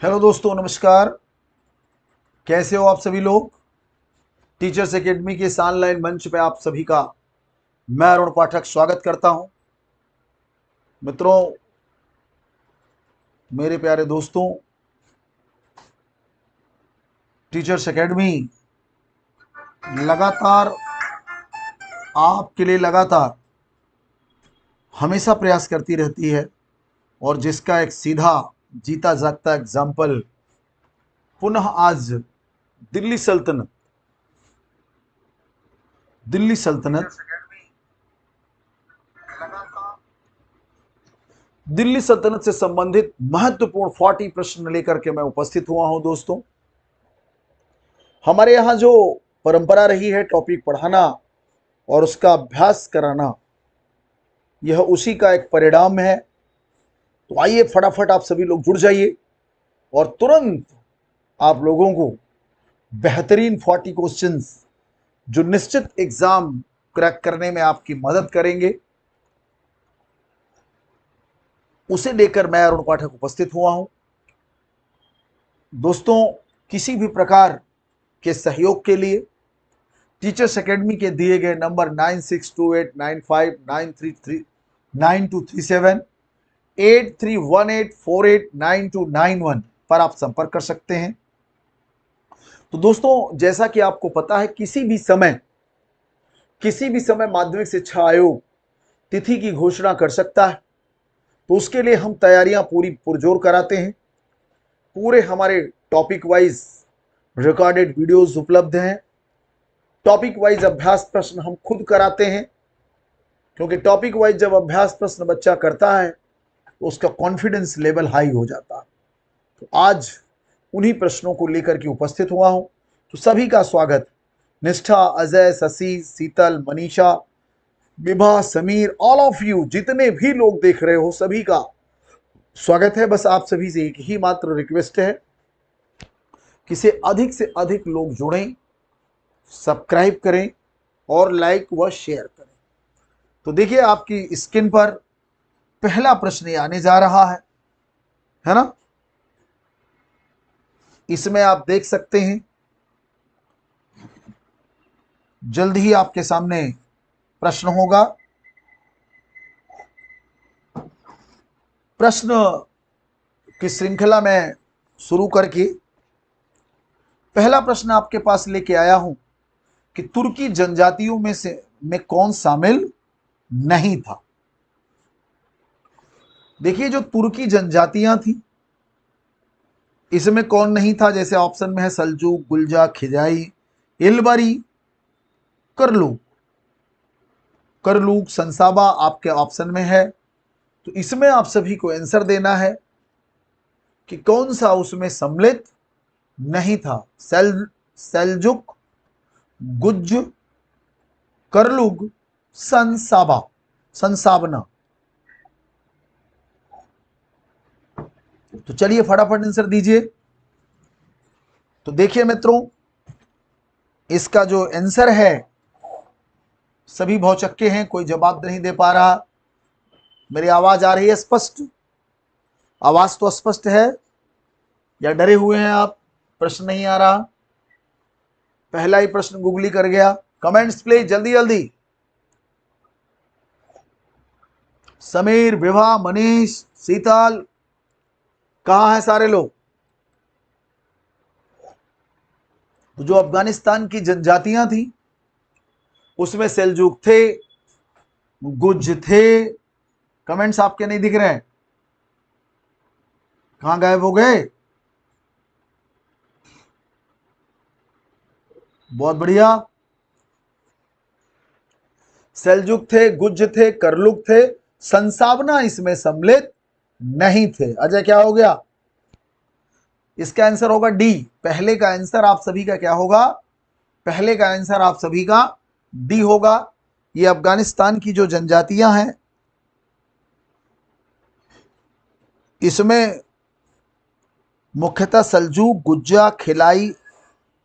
Hello दोस्तों, नमस्कार। कैसे हो आप सभी लोग। टीचर्स एकेडमी के इस ऑनलाइन मंच पे आप सभी का मैं अरुण पाठक स्वागत करता हूं। मित्रों, मेरे प्यारे दोस्तों, टीचर्स एकेडमी लगातार आपके लिए लगातार हमेशा प्रयास करती रहती है और जिसका एक सीधा जीता जागता एग्जाम्पल पुनः आज दिल्ली सल्तनत दिल्ली सल्तनत दिल्ली सल्तनत से संबंधित महत्वपूर्ण 40 प्रश्न लेकर के मैं उपस्थित हुआ हूं। दोस्तों, हमारे यहाँ जो परंपरा रही है टॉपिक पढ़ाना और उसका अभ्यास कराना, यह उसी का एक परिणाम है। तो आइए फटाफट आप सभी लोग जुड़ जाइए और तुरंत आप लोगों को बेहतरीन 40 क्वेश्चंस जो निश्चित एग्जाम क्रैक करने में आपकी मदद करेंगे, उसे लेकर मैं अरुण पाठक उपस्थित हुआ हूं। दोस्तों, किसी भी प्रकार के सहयोग के लिए टीचर्स एकेडमी के दिए गए नंबर 96289593392237 8318489291 पर आप संपर्क कर सकते हैं। तो दोस्तों, जैसा कि आपको पता है, किसी भी समय माध्यमिक शिक्षा आयोग तिथि की घोषणा कर सकता है। तो उसके लिए हम तैयारियां पूरी पुरजोर कराते हैं। पूरे हमारे टॉपिक वाइज रिकॉर्डेड वीडियोस उपलब्ध हैं। टॉपिक वाइज अभ्यास प्रश्न हम खुद कराते हैं, क्योंकि टॉपिक वाइज जब अभ्यास प्रश्न बच्चा करता है तो उसका कॉन्फिडेंस लेवल हाई हो जाता है। तो आज उन्हीं प्रश्नों को लेकर के उपस्थित हुआ हूं। तो सभी का स्वागत। Nishtha, Ajay, Shashi, Sheetal, Manisha, Vibha, Sameer, all of you, जितने भी लोग देख रहे हो सभी का स्वागत है। बस आप सभी से एक ही मात्र रिक्वेस्ट है कि से अधिक लोग जुड़ें, सब्सक्राइब करें और लाइक व शेयर करें। तो देखिए, आपकी स्क्रीन पर पहला प्रश्न ये आने जा रहा है ना। इसमें आप देख सकते हैं, जल्द ही आपके सामने प्रश्न होगा। प्रश्न की श्रृंखला में शुरू करके पहला प्रश्न आपके पास लेके आया हूं कि तुर्की जनजातियों में कौन शामिल नहीं था। देखिए, जो तुर्की जनजातियां थी, इसमें कौन नहीं था। जैसे ऑप्शन में है सल्जूक, गुलजा, खिजाई, इलबरी, करलूक। करलूक, संसाबा आपके ऑप्शन में है। तो इसमें आप सभी को आंसर देना है कि कौन सा उसमें सम्मिलित नहीं था। सेल्जुक, गुज, करलुग, संसाबा, संसाबना। तो चलिए फटाफट आंसर दीजिए। तो देखिए मित्रों, इसका जो आंसर है, सभी भौचक्के हैं, कोई जवाब नहीं दे पा रहा। मेरी आवाज आ रही है स्पष्ट? आवाज तो स्पष्ट है या डरे हुए हैं आप? प्रश्न नहीं आ रहा? पहला ही प्रश्न गूगली कर गया। कमेंट्स प्लीज, जल्दी जल्दी। समीर, विभा, मनीष, शीतल, कहां है सारे लोग? तो जो अफगानिस्तान की जनजातियां थी, उसमें सेल्जुक थे, गुज थे। कमेंट्स आपके नहीं दिख रहे हैं, कहां गायब हो गए? बहुत बढ़िया। सेल्जुक थे, गुज थे, करलुक थे, संसावना इसमें सम्मिलित नहीं थे। अजय, क्या हो गया? इसका आंसर होगा डी। पहले का आंसर आप सभी का क्या होगा? पहले का आंसर आप सभी का डी होगा। ये अफगानिस्तान की जो जनजातियां हैं, इसमें मुख्यतः सल्जूक, गुज्जा, खिलाई,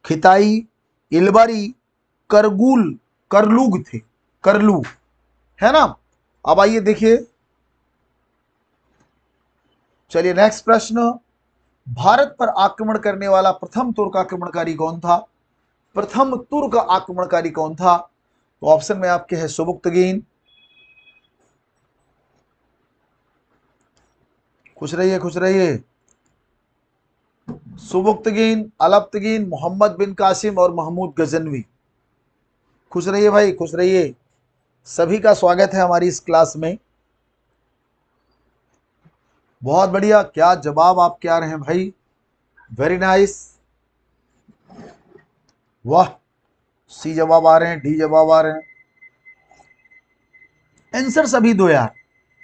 खिताई, इलबरी, करगुल, करलूग थे। करलू, है ना। अब आइए देखिए, चलिए नेक्स्ट प्रश्न। भारत पर आक्रमण करने वाला प्रथम तुर्क आक्रमणकारी कौन था? प्रथम तुर्क आक्रमणकारी कौन था? तो ऑप्शन में आपके है सुबुक्तगीन, खुश रहिए खुश रहिए, सुबुक्तगीन, अलप्तगीन, मोहम्मद बिन कासिम और महमूद गजनवी। खुश रहिए भाई खुश रहिए, सभी का स्वागत है हमारी इस क्लास में। बहुत बढ़िया, क्या जवाब आपके आ रहे हैं भाई, वेरी नाइस, वाह, सी जवाब आ रहे हैं, डी जवाब आ रहे हैं, आंसर सभी दो यार,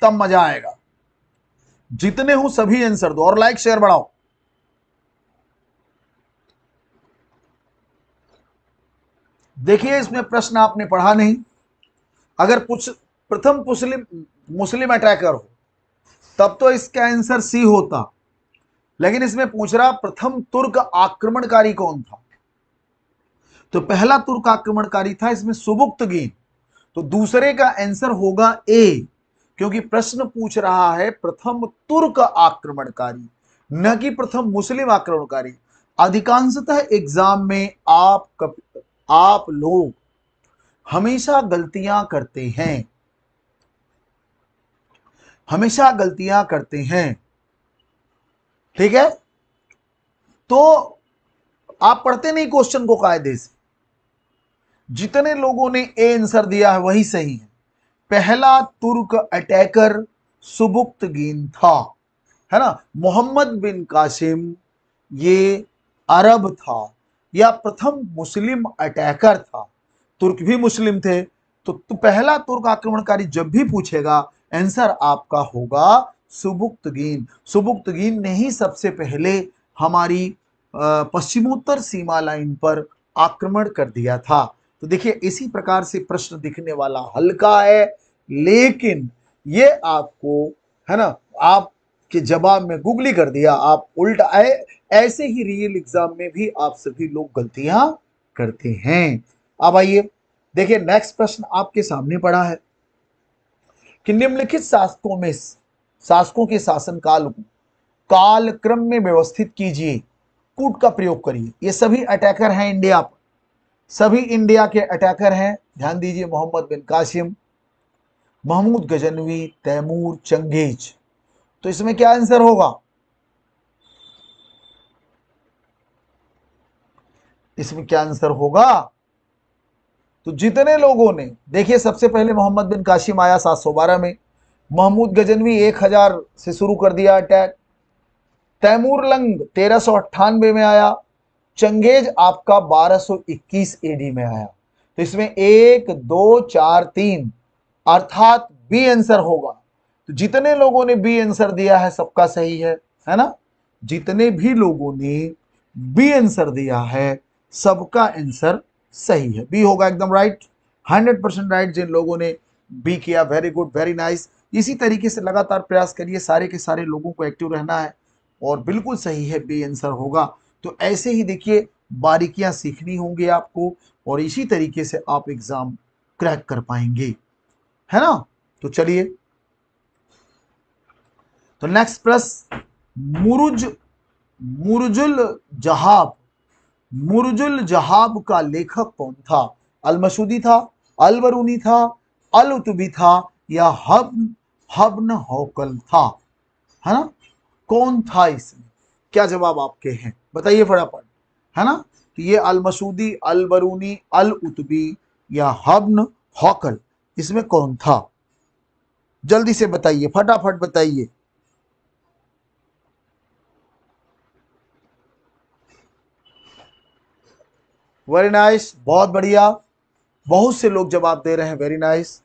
तब मजा आएगा। जितने हो सभी आंसर दो और लाइक शेयर बढ़ाओ। देखिए इसमें प्रश्न आपने पढ़ा नहीं, अगर प्रथम मुस्लिम मुस्लिम अटैकर हो तब तो इसका आंसर सी होता, लेकिन इसमें पूछ रहा प्रथम तुर्क आक्रमणकारी कौन था, तो पहला तुर्क आक्रमणकारी था इसमें सुबुक्तगीन, तो दूसरे का आंसर होगा ए, क्योंकि प्रश्न पूछ रहा है प्रथम तुर्क आक्रमणकारी, न कि प्रथम मुस्लिम आक्रमणकारी। अधिकांशतः एग्जाम में आप लोग हमेशा गलतियां करते हैं, हमेशा गलतियां करते हैं, ठीक है, तो आप पढ़ते नहीं क्वेश्चन को कायदे से। जितने लोगों ने ए आंसर दिया है वही सही है, पहला तुर्क अटैकर सुबुक्तगीन था, है ना। मोहम्मद बिन कासिम ये अरब था या प्रथम मुस्लिम अटैकर था, तुर्क भी मुस्लिम थे, तो पहला तुर्क आक्रमणकारी जब भी पूछेगा आंसर आपका होगा सुबुक्तगीन। सुबुक्तगीन ने ही सबसे पहले हमारी पश्चिमोत्तर सीमा लाइन पर आक्रमण कर दिया था। तो देखिए इसी प्रकार से प्रश्न दिखने वाला हल्का है, लेकिन ये आपको, है ना, आपके जवाब में गूगली कर दिया, आप उल्टा आए। ऐसे ही रियल एग्जाम में भी आप सभी लोग गलतियां करते हैं। अब आइए देखिए नेक्स्ट प्रश्न आपके सामने पड़ा है कि निम्नलिखित शासकों के शासन काल को कालक्रम में व्यवस्थित कीजिए, कूट का प्रयोग करिए। ये सभी अटैकर हैं इंडिया पर, सभी इंडिया के अटैकर हैं, ध्यान दीजिए, मोहम्मद बिन कासिम, महमूद गजनवी, तैमूर, चंगेज। तो इसमें क्या आंसर होगा? इसमें क्या आंसर होगा? तो जितने लोगों ने, देखिए सबसे पहले मोहम्मद बिन कासिम आया 712 में, महमूद गजनवी 1000 से शुरू कर दिया अटैक, तैमूर लंग 1398 में आया, चंगेज आपका 1221 एडी में आया। तो इसमें 1 2 4 3 अर्थात बी आंसर होगा। तो जितने लोगों ने बी आंसर दिया है सबका सही है ना, जितने भी लोगों ने बी आंसर दिया है सबका आंसर सही है, बी होगा एकदम राइट, 100% राइट। जिन लोगों ने बी किया वेरी गुड वेरी नाइस। इसी तरीके से लगातार प्रयास करिए, सारे के सारे लोगों को एक्टिव रहना है और बिल्कुल सही है, बी आंसर होगा। तो ऐसे ही देखिए बारीकियां सीखनी होंगी आपको और इसी तरीके से आप एग्जाम क्रैक कर पाएंगे, है ना। तो चलिए, तो नेक्स्ट प्रश्न, मुरुजुल जहाब का लेखक कौन था? अल मसूदी था, अल बरूनी था, अल उतबी था या हब्न हौकल था, है ना। कौन था इसमें? क्या जवाब आपके हैं बताइए फटाफट, है ना। तो ये अल मसूदी, अल बरूनी, अल उतबी या हब्न हौकल, इसमें कौन था? जल्दी से बताइए, फटाफट बताइए। वेरी नाइस, बहुत बढ़िया, बहुत से लोग जवाब दे रहे हैं, वेरी नाइस,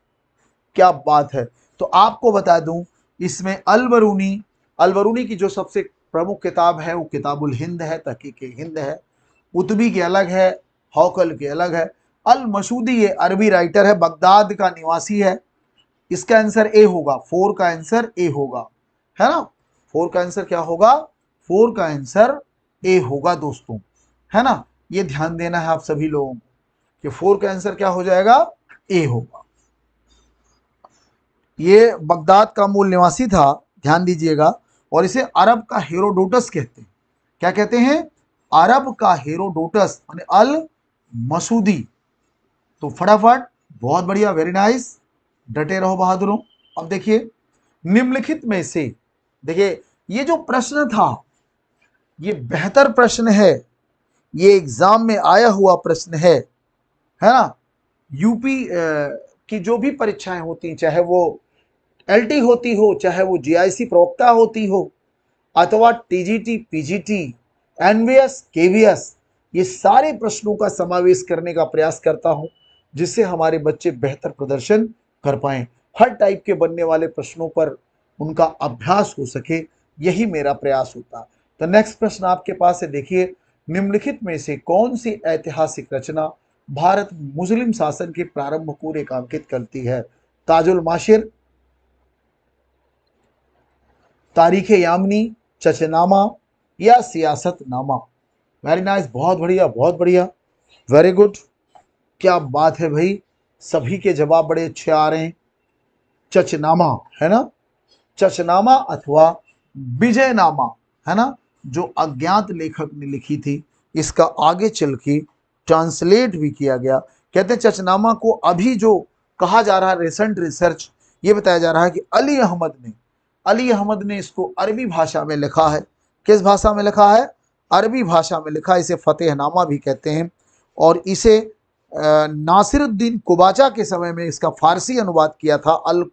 क्या बात है। तो आपको बता दूं इसमें अल बरूनी की जो सबसे प्रमुख किताब है वो किताबुल हिंद है, तहकीक हिंद है, उतबी की अलग है, हौकल की अलग है। अल मसूदी ये अरबी राइटर है, बगदाद का निवासी है। इसका आंसर ए होगा, 4 का आंसर ए होगा, है ना। 4 का आंसर क्या होगा? 4 का आंसर ए होगा दोस्तों, है ना। ये ध्यान देना है आप सभी लोगों को कि 4 का आंसर क्या हो जाएगा? ए होगा। ये बगदाद का मूल निवासी था, ध्यान दीजिएगा, और इसे अरब का हेरोडोटस कहते हैं। क्या कहते हैं, अरब का हेरोडोटस माने अल मसूदी। तो फटाफट, बहुत बढ़िया, वेरी नाइस, डटे रहो बहादुरों। अब देखिए निम्नलिखित में से, देखिए ये जो प्रश्न था ये बेहतर प्रश्न है, ये एग्जाम में आया हुआ प्रश्न है ना। यूपी की जो भी परीक्षाएं होती हैं, चाहे वो एलटी होती हो, चाहे वो जीआईसी प्रवक्ता होती हो, अथवा टीजीटी, पीजीटी, एनवीएस, केवीएस, ये सारे प्रश्नों का समावेश करने का प्रयास करता हूं, जिससे हमारे बच्चे बेहतर प्रदर्शन कर पाएं। हर टाइप के बनने वाले प्रश्नों पर उनका अभ्यास हो सके, यही मेरा प्रयास होता है। तो नेक्स्ट प्रश्न आपके पास है, देखिए निम्नलिखित में से कौन सी ऐतिहासिक रचना भारत मुस्लिम शासन के प्रारंभ को रेखांकित करती है? ताजुल माशिर, तारीख यामनी, चचनामा या सियासतनामा? वेरी नाइस, बहुत बढ़िया, बहुत बढ़िया, वेरी गुड, क्या बात है भाई, सभी के जवाब बड़े अच्छे आ रहे हैं। चचनामा है ना, चचनामा अथवा विजयनामा है ना, जो अज्ञात लेखक ने लिखी थी, इसका आगे चल के ट्रांसलेट भी किया गया। कहते हैं चचनामा को अभी जो कहा जा रहा है, रिसेंट रिसर्च ये बताया जा रहा है कि अली अहमद ने इसको अरबी भाषा में लिखा है। किस भाषा में लिखा है? अरबी भाषा में लिखा। इसे फतेहनामा भी कहते हैं। और इसे नासिरुद्दीन कुबाचा के समय में इसका फारसी अनुवाद किया था अल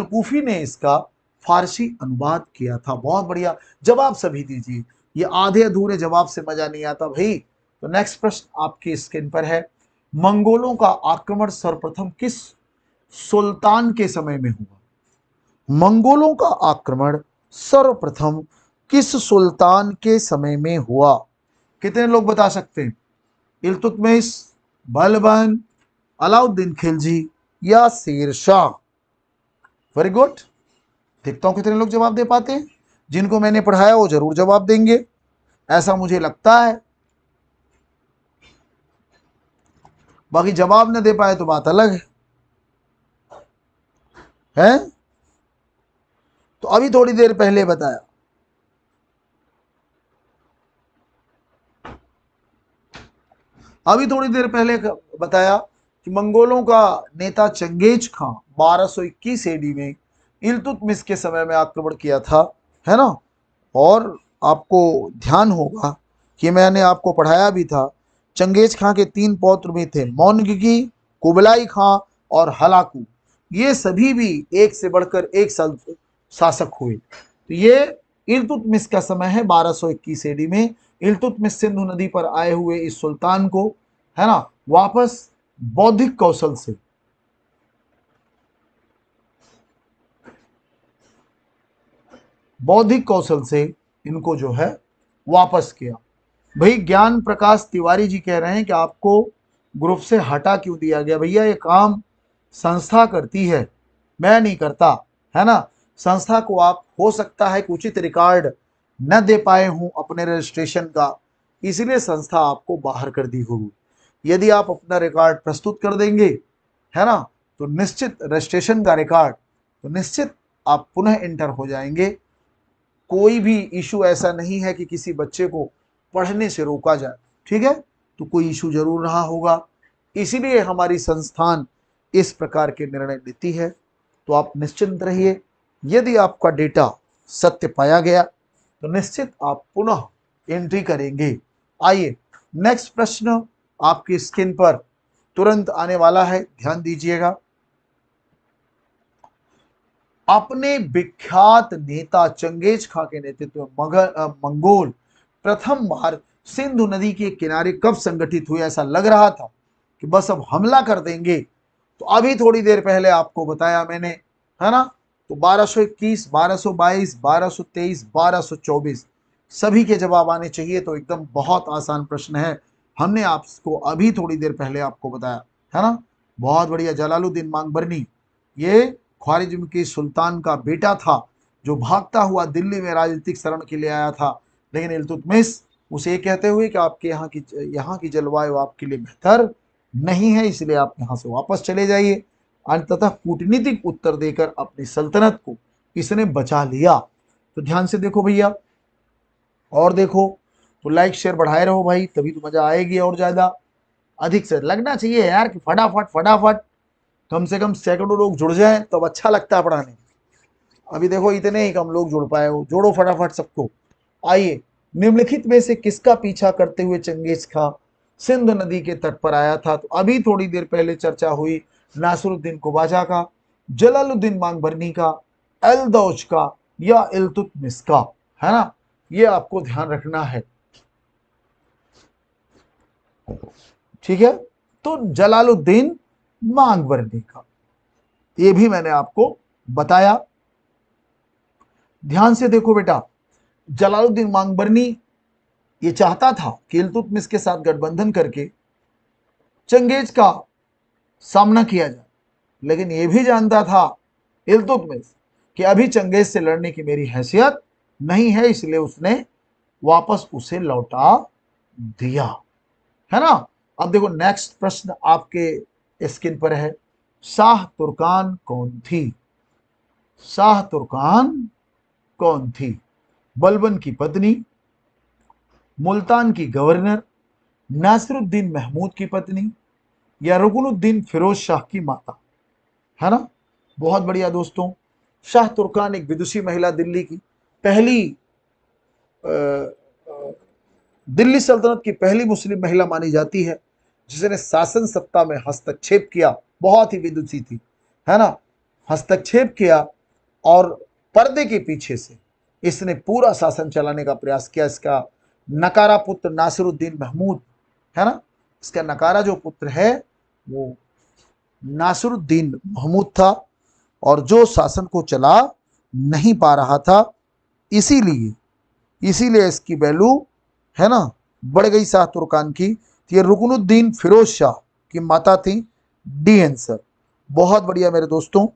कूफी ने इसका फारसी अनुवाद किया था। बहुत बढ़िया, जवाब सभी दीजिए, ये आधे अधूरे जवाब से मजा नहीं आता भाई। तो नेक्स्ट प्रश्न आपकी स्क्रीन पर है, मंगोलों का आक्रमण सर्वप्रथम किस सुल्तान के समय में हुआ? मंगोलों का आक्रमण सर्वप्रथम किस सुल्तान के समय में हुआ? कितने लोग बता सकते हैं? इल्तुतमिश, बलबन, अलाउद्दीन खिलजी या शेर शाह? वेरी गुड, देखता हूं कितने लोग जवाब दे पाते हैं। जिनको मैंने पढ़ाया वो जरूर जवाब देंगे, ऐसा मुझे लगता है। बाकी जवाब न दे पाए तो बात अलग है? तो अभी थोड़ी देर पहले बताया, अभी थोड़ी देर पहले बताया कि मंगोलों का नेता चंगेज खां 1221 एडी में इल्तुतमिश के समय में आक्रमण किया था, है ना। और आपको ध्यान होगा कि मैंने आपको पढ़ाया भी था, चंगेज खां के 3 पौत्र भी थे, मौनगिगी, कुबलाई खां और हलाकू। ये सभी भी एक से बढ़कर एक शासक हुए। तो ये इल्तुतमिश का समय है 1221 एडी में। इल्तुतमिश सिंधु नदी पर आए हुए इस सुल्तान को, है ना, वापस बौद्धिक कौशल से इनको जो है वापस किया। भाई ज्ञान प्रकाश तिवारी जी कह रहे हैं कि आपको ग्रुप से हटा क्यों दिया गया? भैया ये काम संस्था करती है, मैं नहीं करता, है ना। संस्था को आप हो सकता है कि उचित रिकॉर्ड न दे पाए हूं अपने रजिस्ट्रेशन का, इसलिए संस्था आपको बाहर कर दी होगी। यदि आप अपना रिकॉर्ड प्रस्तुत कर देंगे, है ना, तो निश्चित रजिस्ट्रेशन का रिकॉर्ड, तो निश्चित आप पुनः इंटर हो जाएंगे। कोई भी इशू ऐसा नहीं है कि किसी बच्चे को पढ़ने से रोका जाए, ठीक है, तो कोई इशू जरूर रहा होगा, इसीलिए हमारी संस्थान इस प्रकार के निर्णय लेती है। तो आप निश्चिंत रहिए, यदि आपका डेटा सत्य पाया गया तो निश्चित आप पुनः एंट्री करेंगे। आइए नेक्स्ट प्रश्न आपकी स्क्रीन पर तुरंत आने वाला है, ध्यान दीजिएगा। अपने विख्यात नेता चंगेज खां के नेतृत्व में मंगोल प्रथम बार सिंधु नदी के किनारे कब संगठित हुए? ऐसा लग रहा था कि बस अब हमला कर देंगे, तो अभी थोड़ी देर पहले आपको बताया मैंने, है ना। तो 1221, 1222, 1223, 1224 सभी के जवाब आने चाहिए। तो एकदम बहुत आसान प्रश्न है, हमने आपको अभी थोड़ी देर पहले आपको बताया, है ना। बहुत बढ़िया, जलालुद्दीन मांगबरनी ये ख्वारिज्म के सुल्तान का बेटा था, जो भागता हुआ दिल्ली में राजनीतिक शरण के लिए आया था, लेकिन इल्तुतमिश उसे कहते हुए कि आपके यहाँ की जलवायु आपके लिए बेहतर नहीं है, इसलिए आप यहाँ से वापस चले जाइए। अंततः कूटनीतिक उत्तर देकर अपनी सल्तनत को इसने बचा लिया। तो ध्यान से देखो भैया, और देखो तो लाइक शेयर बढ़ाए रहो भाई, तभी तो मजा आएगी और ज्यादा। अधिक से लगना चाहिए यार कि फटाफट फटाफट कम से कम सैकड़ों लोग जुड़ जाएं तब अच्छा लगता है पढ़ाने में। अभी देखो इतने ही कम लोग जुड़ पाए हो, जोड़ो फटाफट सबको। आइए, निम्नलिखित में से किसका पीछा करते हुए चंगेज खां सिंध नदी के तट पर आया था? तो अभी थोड़ी देर पहले चर्चा हुई नासिरुद्दीन कुबाजा का, जलालुद्दीन मांगबरनी का, एलदौज का या इल्तुतमिश का, है ना? ये आपको ध्यान रखना है, ठीक है? तो जलालुद्दीन मांगबरनी का, ये भी मैंने आपको बताया। ध्यान से देखो बेटा, जलालुद्दीन मांगबरनी ये चाहता था कि इल्तुतमिश के साथ गठबंधन करके चंगेज का सामना किया जाए, लेकिन यह भी जानता था इल्तुतमिश कि अभी चंगेज से लड़ने की मेरी हैसियत नहीं है, इसलिए उसने वापस उसे लौटा दिया, है ना? अब देखो नेक्स्ट प्रश्न आपके स्क्रीन पर है, शाह तुर्कान कौन थी? शाह तुर्कान कौन थी? बलबन की पत्नी, मुल्तान की गवर्नर, नासिरुद्दीन महमूद की पत्नी या रुकनुद्दीन फिरोज शाह की माता, है ना? बहुत बढ़िया दोस्तों, शाह तुर्कान एक विदुषी महिला, दिल्ली की पहली दिल्ली सल्तनत की पहली मुस्लिम महिला मानी जाती है, जिसने शासन सत्ता में हस्तक्षेप किया। बहुत ही विदुषी थी, है ना? हस्तक्षेप किया और पर्दे के पीछे से इसने पूरा शासन चलाने का प्रयास किया। इसका नकारा पुत्र नासिरुद्दीन महमूद, है ना? इसका नकारा जो पुत्र है वो नासिरुद्दीन महमूद था, और जो शासन को चला नहीं पा रहा था, इसीलिए इसीलिए इसकी वैल्यू, है ना, बढ़ गई शाह तुर्कान की। तो ये रुकनुद्दीन फिरोज शाह की माता थी। D answer. बहुत बढ़िया मेरे दोस्तों,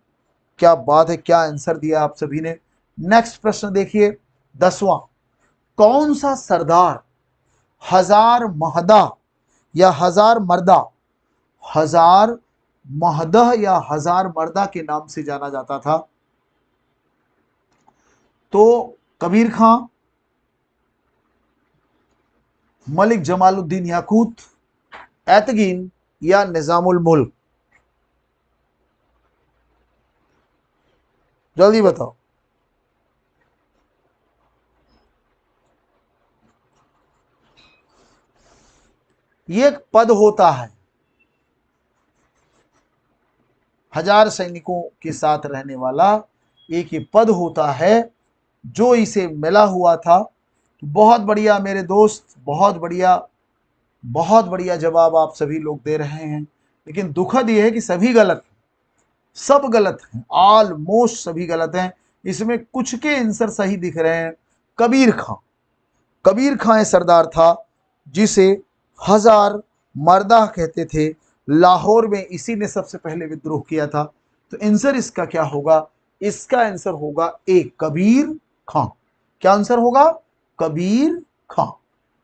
क्या बात है, क्या आंसर दिया आप सभी ने। नेक्स्ट प्रश्न देखिए, 10वां, कौन सा सरदार हजार महदा या हजार मर्दा, हजार महदह या हजार मर्दा के नाम से जाना जाता था? तो कबीर खां, मलिक जमालुद्दीन याकूत, एतगीन या निजामुल मुल्क? जल्दी बताओ। ये एक पद होता है, हजार सैनिकों के साथ रहने वाला एक ये पद होता है जो इसे मिला हुआ था। तो बहुत बढ़िया मेरे दोस्त, बहुत बढ़िया, बहुत बढ़िया जवाब आप सभी लोग दे रहे हैं, लेकिन दुखद यह है कि सभी गलत हैं, सब गलत हैं, ऑलमोस्ट सभी गलत हैं। इसमें कुछ के आंसर सही दिख रहे हैं। कबीर खां, कबीर खां सरदार था जिसे हजार मर्दा कहते थे। लाहौर में इसी ने सबसे पहले विद्रोह किया था। तो आंसर इसका क्या होगा? इसका आंसर होगा ए, कबीर खां। क्या आंसर होगा? कबीर खां।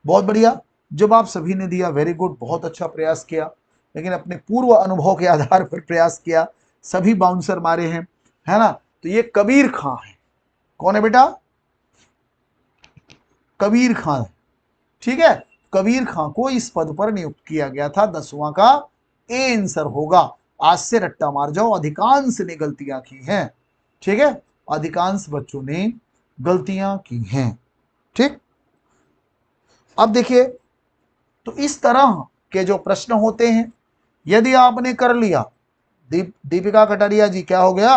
बहुत बढ़िया जवाब सभी ने दिया, वेरी गुड, बहुत अच्छा प्रयास किया, लेकिन अपने पूर्व अनुभव के आधार पर प्रयास किया, सभी बाउंसर मारे हैं, है ना? तो ये कबीर खां है। कौन है बेटा? कबीर खां, ठीक है? कबीर खां को इस पद पर नियुक्त किया गया था। 10वां का ए आंसर होगा। आज से रट्टा मार जाओ, अधिकांश ने गलतियां की हैं, ठीक है? अधिकांश बच्चों ने गलतियां की हैं, ठीक? अब देखिए, तो इस तरह के जो प्रश्न होते हैं, यदि आपने कर लिया, दीपिका कटारिया जी क्या हो गया?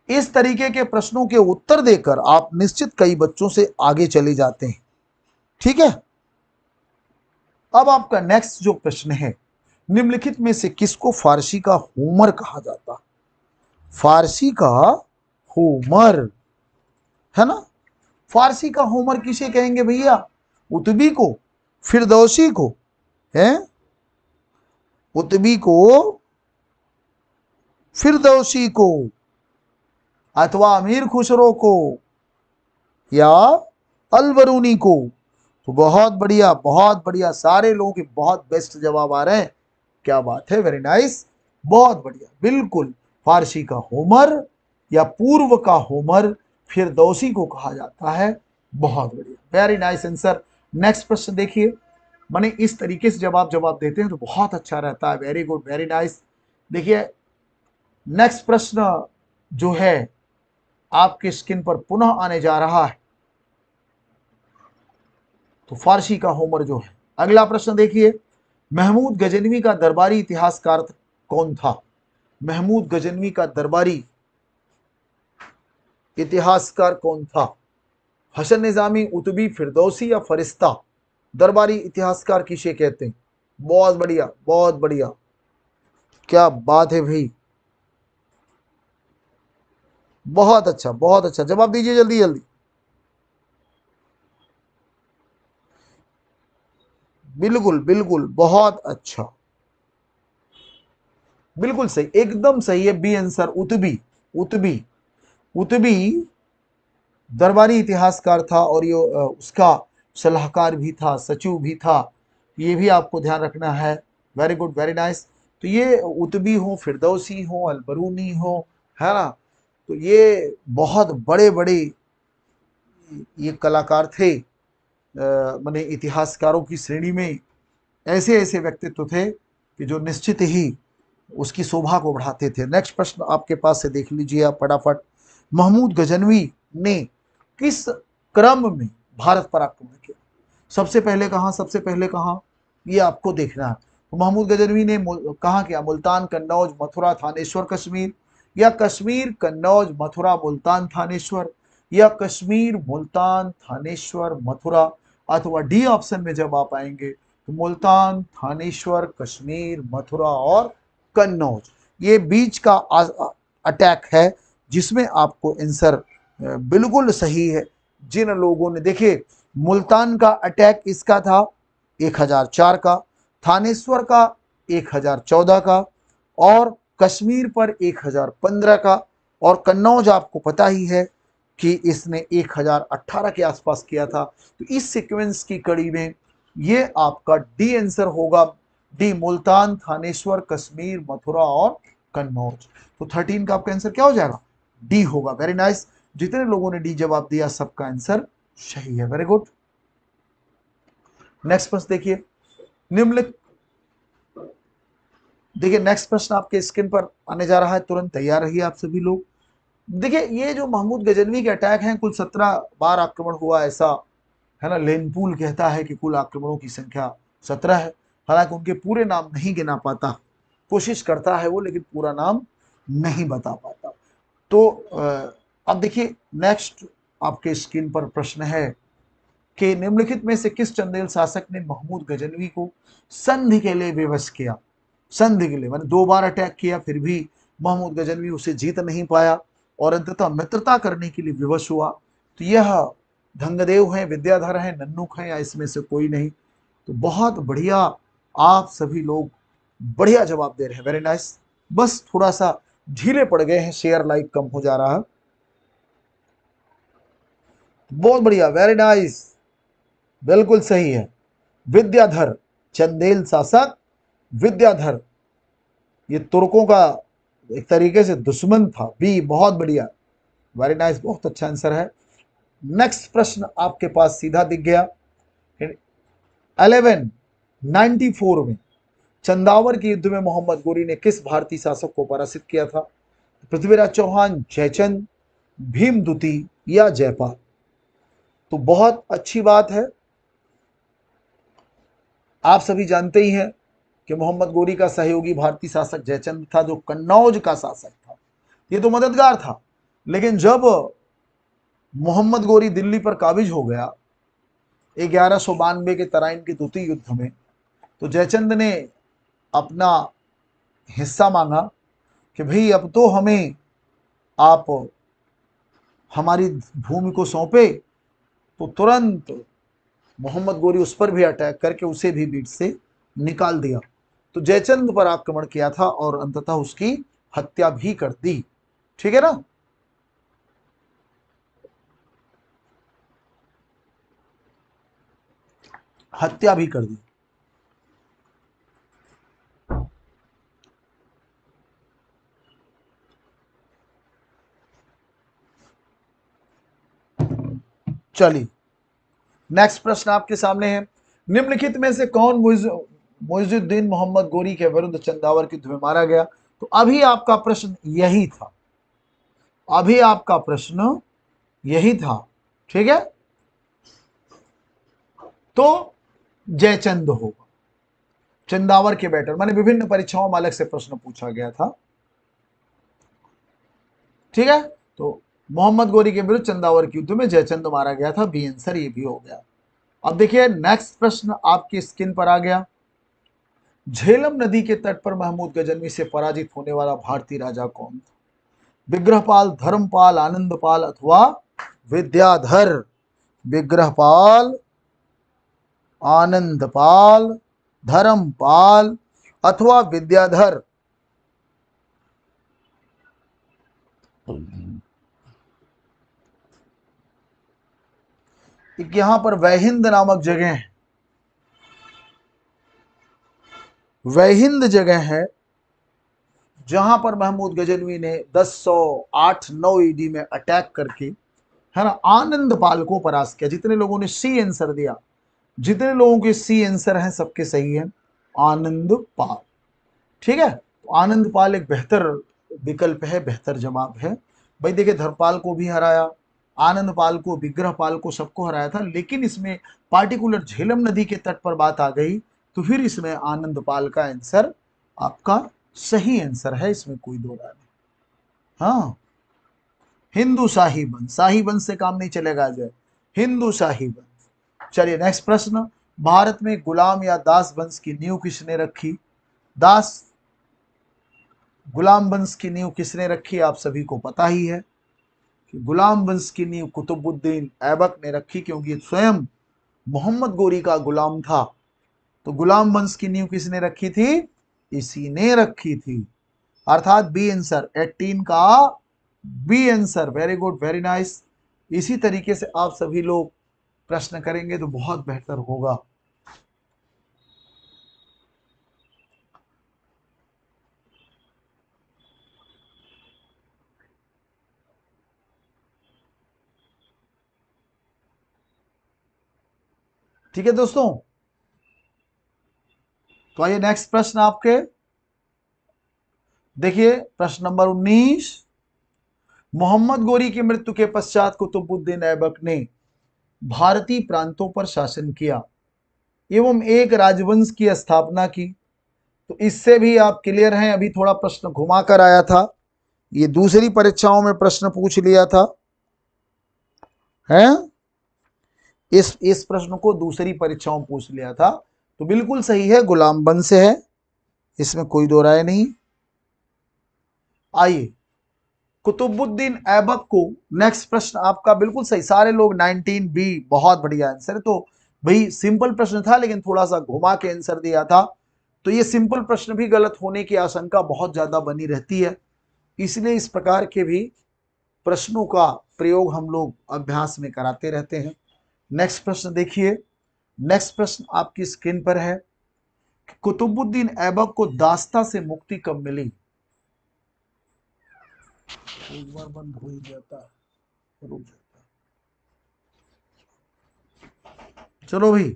इस तरीके के प्रश्नों के उत्तर देकर आप निश्चित कई बच्चों से आगे चले जाते हैं, ठीक है? अब आपका नेक्स्ट जो प्रश्न है, निम्नलिखित में से किसको फारसी का होमर कहा जाता? फारसी का होमर, है ना? फारसी का होमर किसे कहेंगे भैया? उतबी को, फिरदौसी को, है? उतबी को, फिरदौसी को, अथवा अमीर खुसरो को, या अलबरूनी को? तो बहुत बढ़िया, बहुत बढ़िया, सारे लोगों के बहुत बेस्ट जवाब आ रहे हैं। क्या बात है, वेरी नाइस, बहुत बढ़िया, बिल्कुल फारसी का होमर या पूर्व का होमर फिरदौसी को कहा जाता है। बहुत बढ़िया, वेरी नाइस आंसर। नेक्स्ट प्रश्न देखिए, माने इस तरीके से जब आप जवाब देते हैं तो बहुत अच्छा रहता है। Very good, very nice. देखिए नेक्स्ट प्रश्न जो है आपके स्क्रीन पर पुनः आने जा रहा है, तो फारसी का होमर जो है। अगला प्रश्न देखिए, महमूद गजनवी का दरबारी इतिहासकार कौन था? महमूद गजनवी का दरबारी इतिहासकार कौन था? हसन निजामी, उतबी, फिरदौसी या फरिश्ता? दरबारी इतिहासकार किसे कहते हैं? बहुत बढ़िया, बहुत बढ़िया, क्या बात है भाई, बहुत अच्छा, बहुत अच्छा। जवाब दीजिए जल्दी जल्दी। बिल्कुल बिल्कुल, बहुत अच्छा, बिल्कुल सही, एकदम सही है। B answer, Utbi. उतबी, उतबी दरबारी इतिहासकार था और ये उसका सलाहकार भी था, सचिव भी था। ये भी आपको ध्यान रखना है। Very good, very nice. तो ये उतबी हो, फिरदौसी हो, अलबरूनी हो, है ना, तो ये बहुत बड़े बड़े ये कलाकार थे। माने इतिहासकारों की श्रेणी में ऐसे ऐसे व्यक्तित्व थे कि जो निश्चित ही उसकी शोभा को बढ़ाते थे। नेक्स्ट प्रश्न आपके पास से देख लीजिए आप फटाफट। महमूद गजनवी ने किस क्रम में भारत पर आक्रमण किया? सबसे पहले कहां, सबसे पहले कहां, ये आपको देखना है। तो महमूद गजनवी ने कहां किया? मुल्तान, कन्नौज, मथुरा, थानेश्वर, कश्मीर, या कश्मीर, कन्नौज, मथुरा, मुल्तान, थानेश्वर, या कश्मीर, मुल्तान, थानेश्वर, मथुरा, अथवा डी ऑप्शन में जब आप आएंगे तो मुल्तान, थानेश्वर, कश्मीर, मथुरा और कन्नौज। ये बीच का अटैक है जिसमें आपको आंसर बिल्कुल सही है। जिन लोगों ने, देखिए मुल्तान का अटैक इसका था 1004 का, थानेश्वर का 1014 का, और कश्मीर पर 1015 का, और कन्नौज आपको पता ही है कि इसने 1018 के आसपास किया था। तो इस सीक्वेंस की कड़ी में ये आपका डी आंसर होगा। डी, मुल्तान, थानेश्वर, कश्मीर, मथुरा और कन्नौज। तो 13 का आपका आंसर क्या हो जाएगा? डी होगा। Very nice. जितने लोगों ने डी जवाब दिया सबका आंसर सही है। Very good. नेक्स्ट प्रश्न देखिए, निम्नलिखित, देखिए नेक्स्ट प्रश्न आपके स्क्रीन पर आने जा रहा है, तुरंत तैयार रहिए आप सभी लोग। देखिए ये जो महमूद गजनवी के अटैक हैं, कुल 17 बार आक्रमण हुआ, ऐसा है ना लेनपूल कहता है कि कुल आक्रमणों की संख्या 17 है। हालांकि उनके पूरे नाम नहीं गिना पाता, कोशिश करता है वो, लेकिन पूरा नाम नहीं बता पाता। तो अब देखिए नेक्स्ट आपके स्क्रीन पर प्रश्न है कि निम्नलिखित में से किस चंदेल शासक ने महमूद गजनवी को संधि के लिए विवश किया? संधि के लिए मैंने 2 बार अटैक किया, फिर भी महमूद गजनवी उसे जीत नहीं पाया और अंततः मित्रता करने के लिए विवश हुआ। तो यह धंगदेव है, विद्याधर है, नन्नुक है, या इसमें से कोई नहीं? तो बहुत बढ़िया, आप सभी लोग बढ़िया जवाब दे रहे हैं। Very nice. बस थोड़ा सा ढीले पड़ गए हैं, शेयर लाइक कम हो जा रहा है। बहुत बढ़िया, वेरी नाइस, बिल्कुल सही है। विद्याधर, चंदेल शासक विद्याधर, ये तुर्कों का एक तरीके से दुश्मन था। बी, बहुत बढ़िया, वेरी नाइस, बहुत अच्छा आंसर है। नेक्स्ट प्रश्न आपके पास सीधा दिख गया। 1194 में चंदावर के युद्ध में मोहम्मद गोरी ने किस भारतीय शासक को पराजित किया था? पृथ्वीराज चौहान, जयचंद, भीमदूती या जयपाल? तो बहुत अच्छी बात है, आप सभी जानते ही हैं कि मोहम्मद गोरी का सहयोगी भारतीय शासक जयचंद था, जो कन्नौज का शासक था। ये तो मददगार था, लेकिन जब मोहम्मद गोरी दिल्ली पर काबिज हो गया 1192 के तराइन के द्वितीय युद्ध में, तो जयचंद ने अपना हिस्सा मांगा कि भाई अब तो हमें आप हमारी भूमि को सौंपे। तो तुरंत मोहम्मद गोरी उस पर भी अटैक करके उसे भी बीच से निकाल दिया। तो जयचंद पर आक्रमण किया था और अंततः उसकी हत्या भी कर दी। ठीक है ना? हत्या भी कर दी। चलिए नेक्स्ट प्रश्न आपके सामने है, निम्नलिखित में से कौन मुइजुद्दीन मोहम्मद गोरी के विरुद्ध चंदावर की युद्ध में मारा गया? तो अभी आपका प्रश्न यही था, अभी आपका प्रश्न यही था, ठीक है। तो जयचंद होगा, चंदावर के बैटर, माने विभिन्न परीक्षाओं में अलग से प्रश्न पूछा गया था, ठीक है। तो मोहम्मद गोरी के विरुद्ध चंदावर के युद्ध में जयचंद मारा गया था, बी आंसर ये भी हो गया। अब देखिए नेक्स्ट प्रश्न आपकी स्क्रीन पर आ गया, झेलम नदी के तट पर महमूद गजनवी से पराजित होने वाला भारतीय राजा कौन था? विग्रहपाल, धर्मपाल, आनंदपाल अथवा विद्याधर? विग्रहपाल, आनंदपाल, धर्मपाल अथवा विद्याधर? एक यहां पर वैहिंद नामक जगह है, वैहिंद जगह है जहां पर महमूद गजनवी ने 1008-9 ईडी में अटैक करके, है ना, आनंदपाल को परास्त किया। जितने लोगों ने सी आंसर दिया, जितने लोगों के सी आंसर हैं सबके सही है, आनंदपाल, ठीक है। तो आनंदपाल एक बेहतर विकल्प है, बेहतर जवाब है भाई। देखिए धर्मपाल को भी हराया, आनंदपाल को, विग्रहपाल को, सबको हराया था, लेकिन इसमें पार्टिकुलर झेलम नदी के तट पर बात आ गई तो फिर इसमें आनंदपाल का आंसर आपका सही आंसर है, इसमें कोई दो राय नहीं। हाँ, हिंदू शाही वंश, शाही वंश से काम नहीं चलेगा जय, हिंदू शाही वंश। चलिए नेक्स्ट प्रश्न, भारत में गुलाम या दास वंश की नींव किसने रखी? दास गुलाम वंश की नींव किसने रखी? आप सभी को पता ही है कि गुलाम वंश की नींव कुतुबुद्दीन ऐबक ने रखी, क्योंकि स्वयं मोहम्मद गोरी का गुलाम था। तो गुलाम वंश की नींव किसने रखी थी? इसी ने रखी थी, अर्थात बी आंसर 18 का B answer. Very good, very nice. इसी तरीके से आप सभी लोग प्रश्न करेंगे तो बहुत बेहतर होगा। ठीक है दोस्तों, तो आइए नेक्स्ट प्रश्न आपके देखिए, प्रश्न नंबर 19, मोहम्मद गोरी की मृत्यु के पश्चात कुतुबुद्दीन ऐबक ने भारतीय प्रांतों पर शासन किया एवं एक राजवंश की स्थापना की। तो इससे भी आप क्लियर हैं, अभी थोड़ा प्रश्न घुमा कर आया था, ये दूसरी परीक्षाओं में प्रश्न पूछ लिया था, हैं? इस प्रश्न को दूसरी परीक्षाओं में पूछ लिया था, तो बिल्कुल सही है, गुलाम वंश है, इसमें कोई दो राय नहीं। आइए कुतुबुद्दीन ऐबक को, नेक्स्ट प्रश्न आपका बिल्कुल सही, सारे लोग 19 बी, बहुत बढ़िया आंसर। तो भाई सिंपल प्रश्न था लेकिन थोड़ा सा घुमा के आंसर दिया था, तो ये सिंपल प्रश्न भी गलत होने की आशंका बहुत ज्यादा बनी रहती है, इसलिए इस प्रकार के भी प्रश्नों का प्रयोग हम लोग अभ्यास में कराते रहते हैं। नेक्स्ट प्रश्न देखिए, नेक्स्ट प्रश्न आपकी स्क्रीन पर है, कुतुबुद्दीन ऐबक को दास्ता से मुक्ति कब मिली? एक बार बंद हो ही जाता है, रुक जाता है। चलो भाई,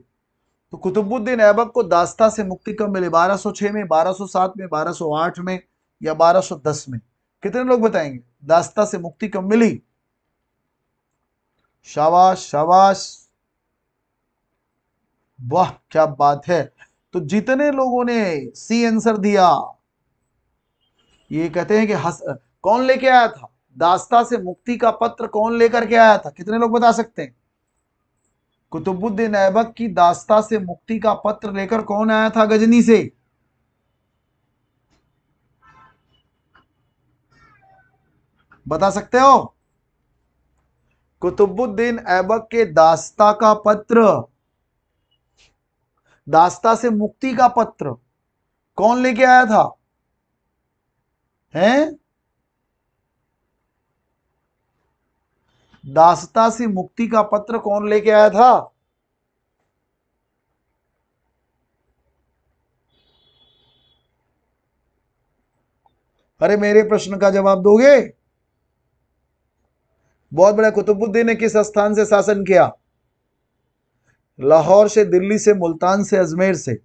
तो कुतुबुद्दीन ऐबक को दास्ता से मुक्ति कब मिली? 1206 में, 1207 में, 1208 में या 1210 में? कितने लोग बताएंगे दास्ता से मुक्ति कब मिली? शाबाश शाबाश, वाह क्या बात है। तो जितने लोगों ने सी आंसर दिया, ये कहते हैं कि कौन लेके आया था दास्ता से मुक्ति का पत्र? कौन लेकर के आया था? कितने लोग बता सकते हैं? कुतुबुद्दीन ऐबक की दास्ता से मुक्ति का पत्र लेकर कौन आया था गजनी से? बता सकते हो? कुतुबुद्दीन ऐबक के दास्ता का पत्र, दास्ता से मुक्ति का पत्र कौन लेके आया था? हैं? दास्ता से मुक्ति का पत्र कौन लेके आया था? अरे मेरे प्रश्न का जवाब दोगे? बहुत बड़ा। कुतुबुद्दीन ने किस स्थान से शासन किया? लाहौर से, दिल्ली से, मुल्तान से, अजमेर से?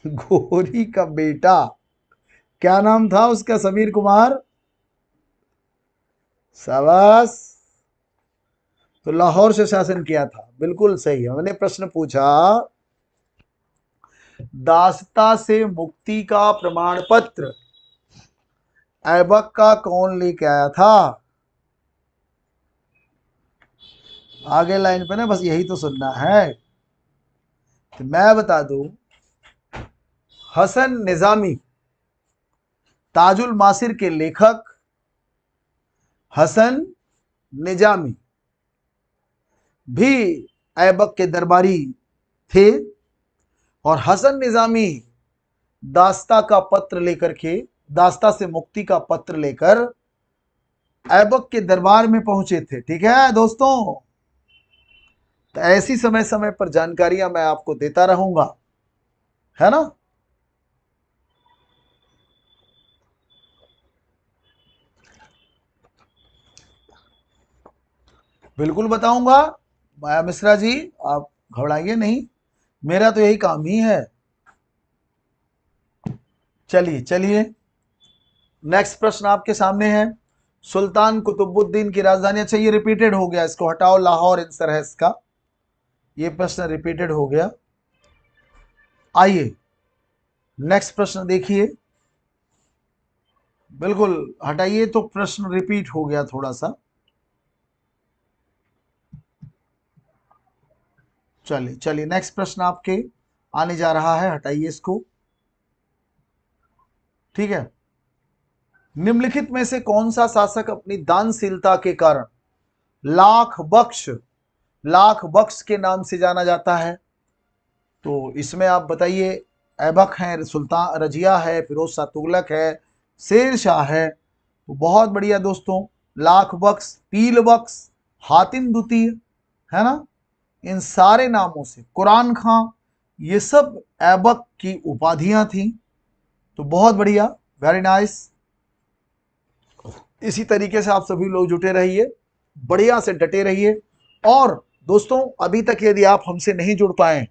घोरी का बेटा, क्या नाम था उसका? समीर कुमार। शाबाश। तो लाहौर से शासन किया था, बिल्कुल सही है। मैंने प्रश्न पूछा, दासता से मुक्ति का प्रमाण पत्र ऐबक का कौन लेके आया था? आगे लाइन पे ना बस यही तो सुनना है। तो मैं बता दूं, हसन निजामी, ताजुल मासिर के लेखक हसन निजामी भी ऐबक के दरबारी थे, और हसन निजामी दास्ता का पत्र लेकर के, दास्ता से मुक्ति का पत्र लेकर ऐबक के दरबार में पहुंचे थे। ठीक है दोस्तों, तो ऐसी समय समय पर जानकारियां मैं आपको देता रहूंगा, है ना। बिल्कुल बताऊंगा माया मिश्रा जी, आप घबराइए नहीं, मेरा तो यही काम ही है। चलिए चलिए, नेक्स्ट प्रश्न आपके सामने है। सुल्तान कुतुबुद्दीन की राजधानी, अच्छा ये रिपीटेड हो गया, इसको हटाओ, लाहौर आंसर है इसका, ये प्रश्न रिपीटेड हो गया। आइए नेक्स्ट प्रश्न देखिए, बिल्कुल हटाइए, तो प्रश्न रिपीट हो गया थोड़ा सा। चलिए चलिए, नेक्स्ट प्रश्न आपके आने जा रहा है, हटाइए इसको। ठीक है, निम्नलिखित में से कौन सा शासक अपनी दानशीलता के कारण लाख बख्श के नाम से जाना जाता है? तो इसमें आप बताइए, ऐबक है, सुल्तान रजिया है, फिरोज शाह तुगलक है, शेर शाह है? तो बहुत बढ़िया दोस्तों, लाख बख्श, पील बख्श, हातिम द्वितीय, है ना, इन सारे नामों से, कुरान खां, ये सब ऐबक की उपाधियां थी। तो बहुत बढ़िया, वेरी नाइस। इसी तरीके से आप सभी लोग जुटे रहिए, बढ़िया से डटे रहिए। और दोस्तों, अभी तक यदि आप हमसे नहीं जुड़ पाए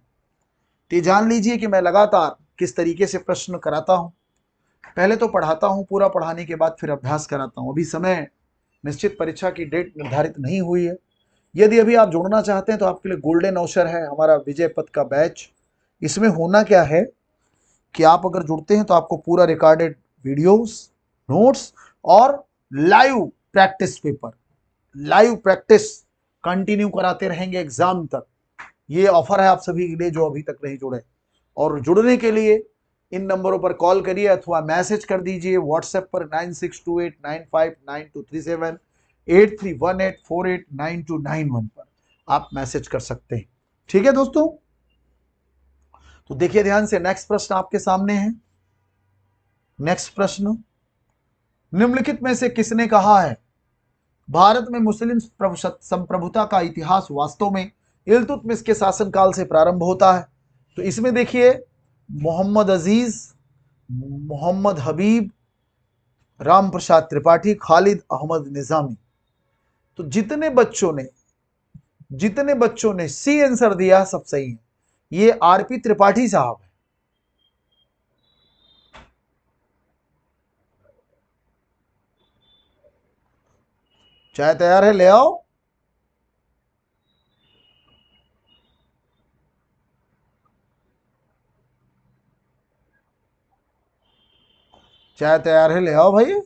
तो ये जान लीजिए कि मैं लगातार किस तरीके से प्रश्न कराता हूं। पहले तो पढ़ाता हूं, पूरा पढ़ाने के बाद फिर अभ्यास कराता हूं। अभी समय निश्चित, परीक्षा की डेट निर्धारित नहीं हुई है। यदि अभी आप जुड़ना चाहते हैं तो आपके लिए गोल्डन अवसर है, हमारा विजय पथ का बैच। इसमें होना क्या है कि आप अगर जुड़ते हैं तो आपको पूरा रिकॉर्डेड वीडियोस, नोट्स और live practice paper, live practice continue कराते रहेंगे एग्जाम तक। ये ऑफर है आप सभी के लिए जो अभी तक नहीं जुड़े। और जुड़ने के लिए इन नंबरों पर कॉल करिए अथवा मैसेज कर दीजिए व्हाट्सएप पर 9628959237, 8318489291 पर आप मैसेज कर सकते हैं। ठीक है दोस्तों, तो देखिए ध्यान से, नेक्स्ट प्रश्न आपके सामने है। नेक्स्ट प्रश्न, निम्नलिखित में से किसने कहा है भारत में मुस्लिम संप्रभुता का इतिहास वास्तव में इल्तुतमिश के शासनकाल से प्रारंभ होता है? तो इसमें देखिए, मोहम्मद अजीज, मोहम्मद हबीब, राम प्रसाद त्रिपाठी, खालिद अहमद निजामी। तो जितने बच्चों ने सी आंसर दिया सब सही है। ये आरपी त्रिपाठी साहब है। चाय तैयार है, ले आओ। चाय तैयार है, ले आओ भाई।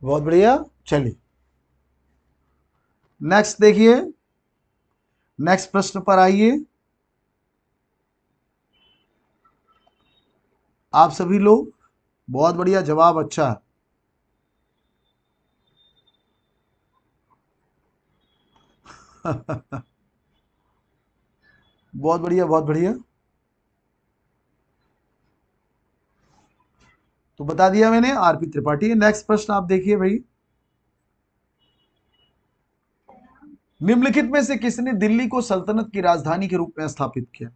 बहुत बढ़िया, चलिए नेक्स्ट देखिए, नेक्स्ट प्रश्न पर आइए। आप सभी लोग, बहुत बढ़िया, जवाब अच्छा है। बहुत बढ़िया, बहुत बढ़िया। तो बता दिया मैंने, आरपी त्रिपाठी। नेक्स्ट प्रश्न आप देखिए भाई, निम्नलिखित में से किसने दिल्ली को सल्तनत की राजधानी के रूप में स्थापित किया?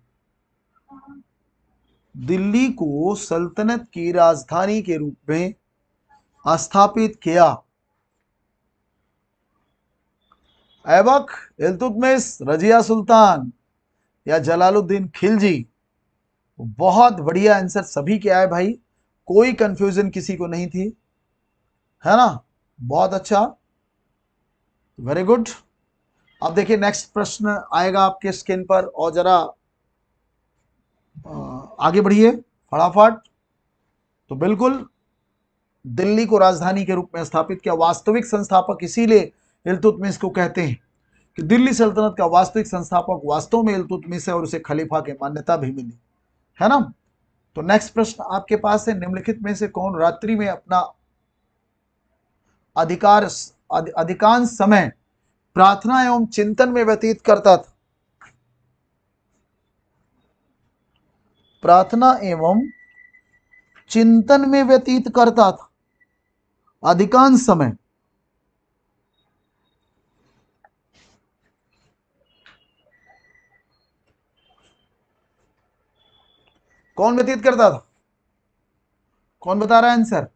दिल्ली को सल्तनत की राजधानी के रूप में स्थापित किया? ऐबक, इल्तुतमिश, रजिया सुल्तान या जलालुद्दीन खिलजी? बहुत बढ़िया आंसर सभी के आए भाई, कोई कंफ्यूजन किसी को नहीं थी, है ना? बहुत अच्छा, वेरी गुड। अब देखिए नेक्स्ट प्रश्न आएगा आपके स्क्रीन पर, और जरा आगे बढ़िए फटाफट। तो बिल्कुल, दिल्ली को राजधानी के रूप में स्थापित किया। वास्तविक संस्थापक इसीलिए इल्तुतमिश को कहते हैं कि दिल्ली सल्तनत का वास्तविक संस्थापक वास्तव में इल्तुतमिश है, और उसे खलीफा की मान्यता भी मिली, है ना? तो नेक्स्ट प्रश्न आपके पास है, निम्नलिखित में से कौन रात्रि में अपना अधिकांश समय प्रार्थना एवं चिंतन में व्यतीत करता था? प्रार्थना एवं चिंतन में व्यतीत करता था अधिकांश समय। कौन व्यतीत करता था? कौन बता रहा है आंसर?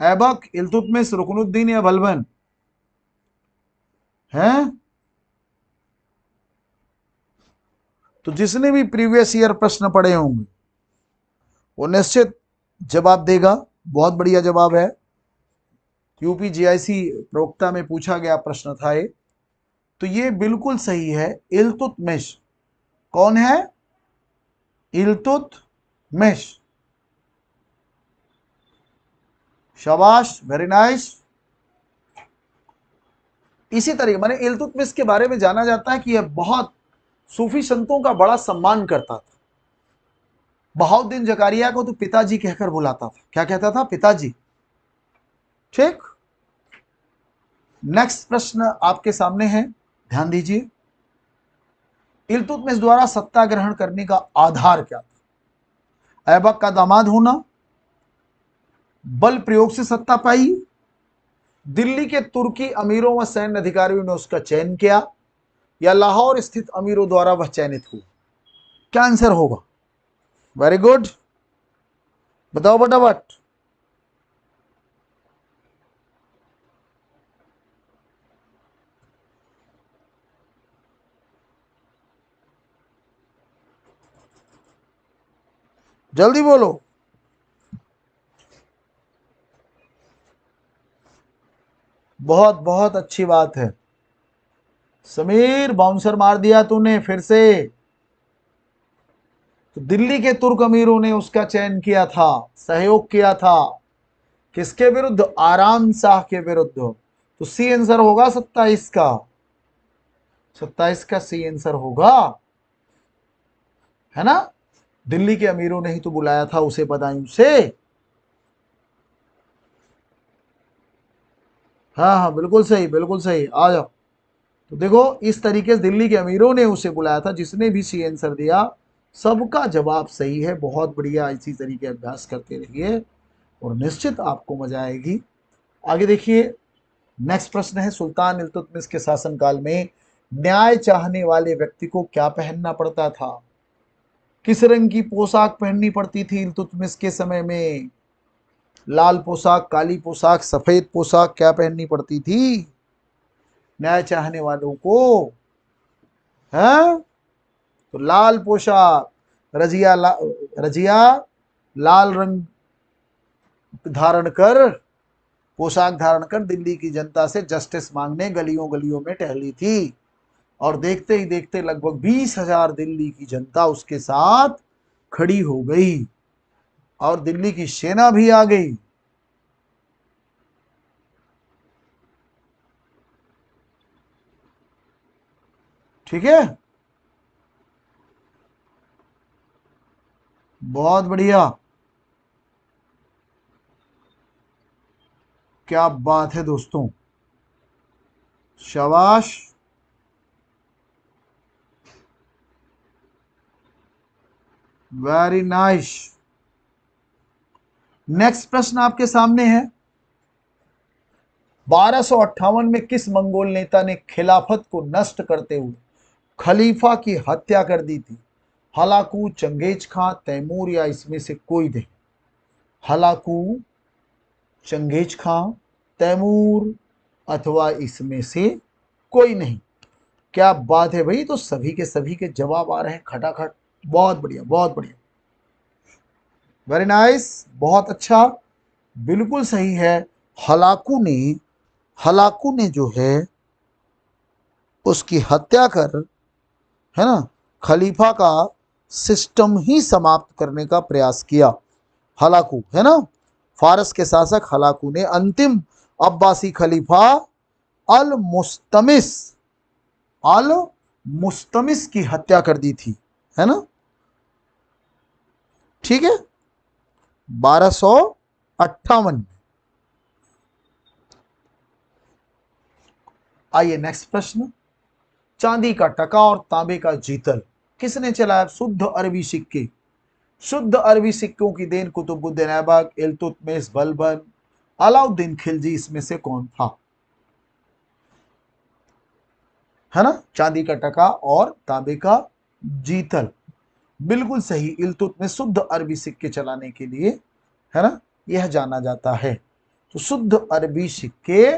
ऐबक, इल्तुतमिश, रुकनुद्दीन या बलबन? हैं? तो जिसने भी प्रीवियस ईयर प्रश्न पढ़े होंगे वो निश्चित जवाब देगा। बहुत बढ़िया जवाब है, यूपीजीआईसी प्रवक्ता में पूछा गया प्रश्न था ये। तो ये बिल्कुल सही है, इल्तुतमिश। कौन है? इल्तुतमिश। शाबाश, वेरी नाइस। इसी तरीके माने इल्तुतमिश के बारे में जाना जाता है कि यह बहुत सूफी संतों का बड़ा सम्मान करता था। बहाउद्दीन जकारिया को तो पिताजी कहकर बुलाता था। क्या कहता था? पिताजी। ठीक। नेक्स्ट प्रश्न आपके सामने है, ध्यान दीजिए। इल्तुतमिश द्वारा सत्ता ग्रहण करने का आधार क्या था? ऐबक का दामाद होना, बल प्रयोग से सत्ता पाई, दिल्ली के तुर्की अमीरों व सैन्य अधिकारियों ने उसका चयन किया, या लाहौर स्थित अमीरों द्वारा वह चयनित हुआ? क्या आंसर होगा? वेरी गुड, बताओ फटाफट। जल्दी बोलो। बहुत बहुत अच्छी बात है समीर, बाउंसर मार दिया तूने फिर से। तो दिल्ली के तुर्क अमीरों ने उसका चयन किया था, सहयोग किया था। किसके विरुद्ध? आराम शाह के विरुद्ध। तो सी आंसर होगा 27 का। 27 का सी आंसर होगा, है ना? दिल्ली के अमीरों ने ही तो बुलाया था उसे बदायूं से। हाँ हाँ, बिल्कुल सही, बिल्कुल सही, आ जाओ। तो देखो, इस तरीके से दिल्ली के अमीरों ने उसे बुलाया था। जिसने भी सी आंसर दिया सबका जवाब सही है। बहुत बढ़िया, इसी तरीके अभ्यास करते रहिए और निश्चित आपको मजा आएगी। आगे देखिए, नेक्स्ट प्रश्न है, सुल्तान इल्तुतमिश के शासनकाल में न्याय चाहने वाले व्यक्ति को क्या पहनना पड़ता था? किस रंग की पोशाक पहननी पड़ती थी इल्तुतमिश के समय में? लाल पोशाक, काली पोशाक, सफेद पोशाक, क्या पहननी पड़ती थी न्याय चाहने वालों को? है तो लाल पोशाक, रजिया लाल रंग धारण कर, पोशाक धारण कर दिल्ली की जनता से जस्टिस मांगने गलियों गलियों में टहली थी। और देखते ही देखते लगभग 20,000 दिल्ली की जनता उसके साथ खड़ी हो गई, और दिल्ली की सेना भी आ गई। ठीक है, बहुत बढ़िया, क्या बात है दोस्तों, शाबाश। Very nice. नेक्स्ट प्रश्न आपके सामने है, 1258 में किस मंगोल नेता ने खिलाफत को नष्ट करते हुए खलीफा की हत्या कर दी थी? हलाकू, चंगेज खां, तैमूर या इसमें से कोई नहीं? हलाकू, चंगेज खां, तैमूर, अथवा इसमें से कोई नहीं। क्या बात है भाई, तो सभी के जवाब आ रहे हैं खटाखट। बहुत बढ़िया, बहुत बढ़िया, वेरी नाइस, बहुत अच्छा, बिल्कुल सही है। हलाकू ने जो है उसकी हत्या कर, है ना, खलीफा का सिस्टम ही समाप्त करने का प्रयास किया। हलाकू, है ना, फारस के शासक हलाकू ने अंतिम अब्बासी खलीफा अल मुस्तमिस अल मुस्तमिस की हत्या कर दी थी, है ना, ठीक है, 1258। आइए नेक्स्ट प्रश्न। चांदी का टका और तांबे का जीतल किसने चलाया? शुद्ध अरबी सिक्के। शुद्ध अरबी सिक्कों की देन कुतुबुद्दीन ऐबक, इल्तुतमिश, बलबन, अलाउद्दीन खिलजी, इसमें से कौन था? है ना, चांदी का टका और तांबे का जीतल, बिल्कुल सही, इल्तुतमिश शुद्ध अरबी सिक्के चलाने के लिए, है ना, यह जाना जाता है। तो शुद्ध अरबी सिक्के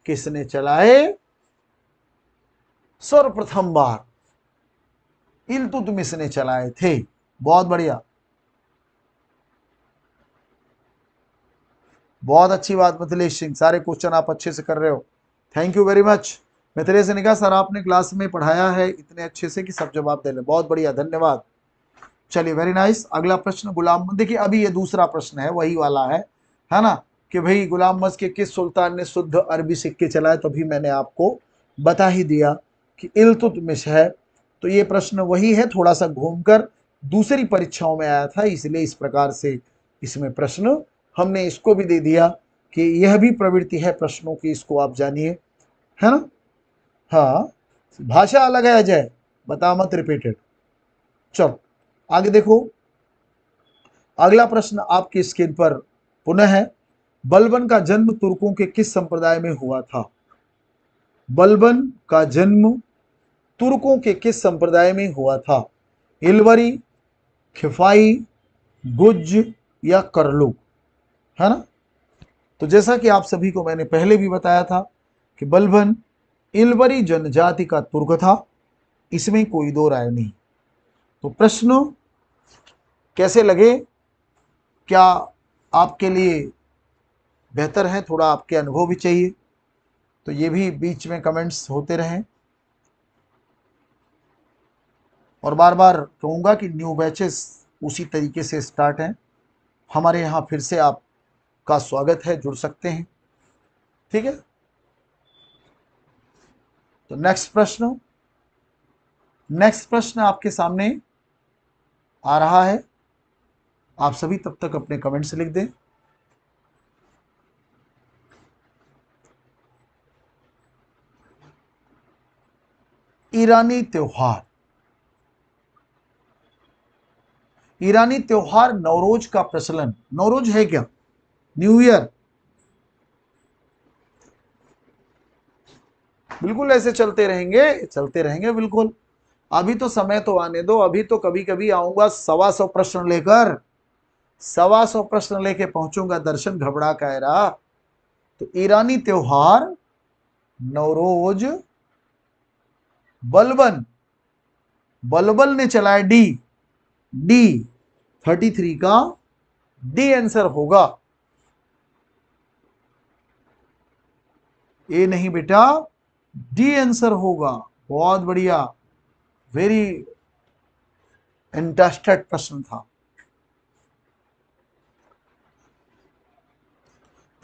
किसने चलाए? सर्वप्रथम बार इल्तुतमिश ने चलाए थे। बहुत बढ़िया, बहुत अच्छी बात मिथिलेश सिंह, सारे क्वेश्चन आप अच्छे से कर रहे हो, thank you very much. Mithilesh ने कहा सर आपने क्लास में पढ़ाया है इतने अच्छे से कि सब जवाब दे ले, बहुत बढ़िया, धन्यवाद। चलिए वेरी नाइस। अगला प्रश्न गुलाम, देखिए अभी ये दूसरा प्रश्न है, वही वाला है ना, कि भाई गुलाम मस्त के किस सुल्तान ने शुद्ध अरबी सिक्के चलाए? तो अभी मैंने आपको बता ही दिया कि इल्तुतमिश है। तो ये प्रश्न वही है, थोड़ा सा घूमकर दूसरी परीक्षाओं में आया था, इसलिए इस प्रकार से इसमें प्रश्न हमने इसको भी दे दिया कि यह भी प्रवृत्ति है प्रश्नों की, इसको आप जानिए, है ना। हाँ, भाषा अलग है अजय, बता मत रिपीटेड। चलो आगे देखो, अगला प्रश्न आपकी स्क्रीन पर पुनः है। बलबन का जन्म तुर्कों के किस संप्रदाय में हुआ था? बलबन का जन्म तुर्कों के किस संप्रदाय में हुआ था? इलवरी, खिफाई, गुज या करलुक, है ना। तो जैसा कि आप सभी को मैंने पहले भी बताया था कि बलबन इलवरी जनजाति का तुर्क था, इसमें कोई दो राय नहीं। तो प्रश्न कैसे लगे, क्या आपके लिए बेहतर है? थोड़ा आपके अनुभव भी चाहिए, तो ये भी बीच में कमेंट्स होते रहें। और बार बार कहूँगा कि न्यू बैचेस उसी तरीके से स्टार्ट हैं, हमारे यहाँ फिर से आपका स्वागत है, जुड़ सकते हैं, ठीक है। तो नेक्स्ट प्रश्न आपके सामने आ रहा है, आप सभी तब तक अपने कमेंट्स लिख दें। ईरानी त्योहार, ईरानी त्योहार नवरोज का प्रचलन, नवरोज है क्या? न्यू ईयर, बिल्कुल ऐसे चलते रहेंगे, चलते रहेंगे बिल्कुल। अभी तो समय तो आने दो, अभी तो कभी कभी आऊंगा 125 प्रश्न लेकर, 125 प्रश्न लेके पहुंचूंगा, दर्शन घबरा कायरा। तो ईरानी त्योहार नवरोज बलबन, बलबल ने चलाया, डी डी 33 का डी आंसर होगा। ए नहीं बेटा, डी आंसर होगा। बहुत बढ़िया, वेरी इंटरेस्टेड प्रश्न था।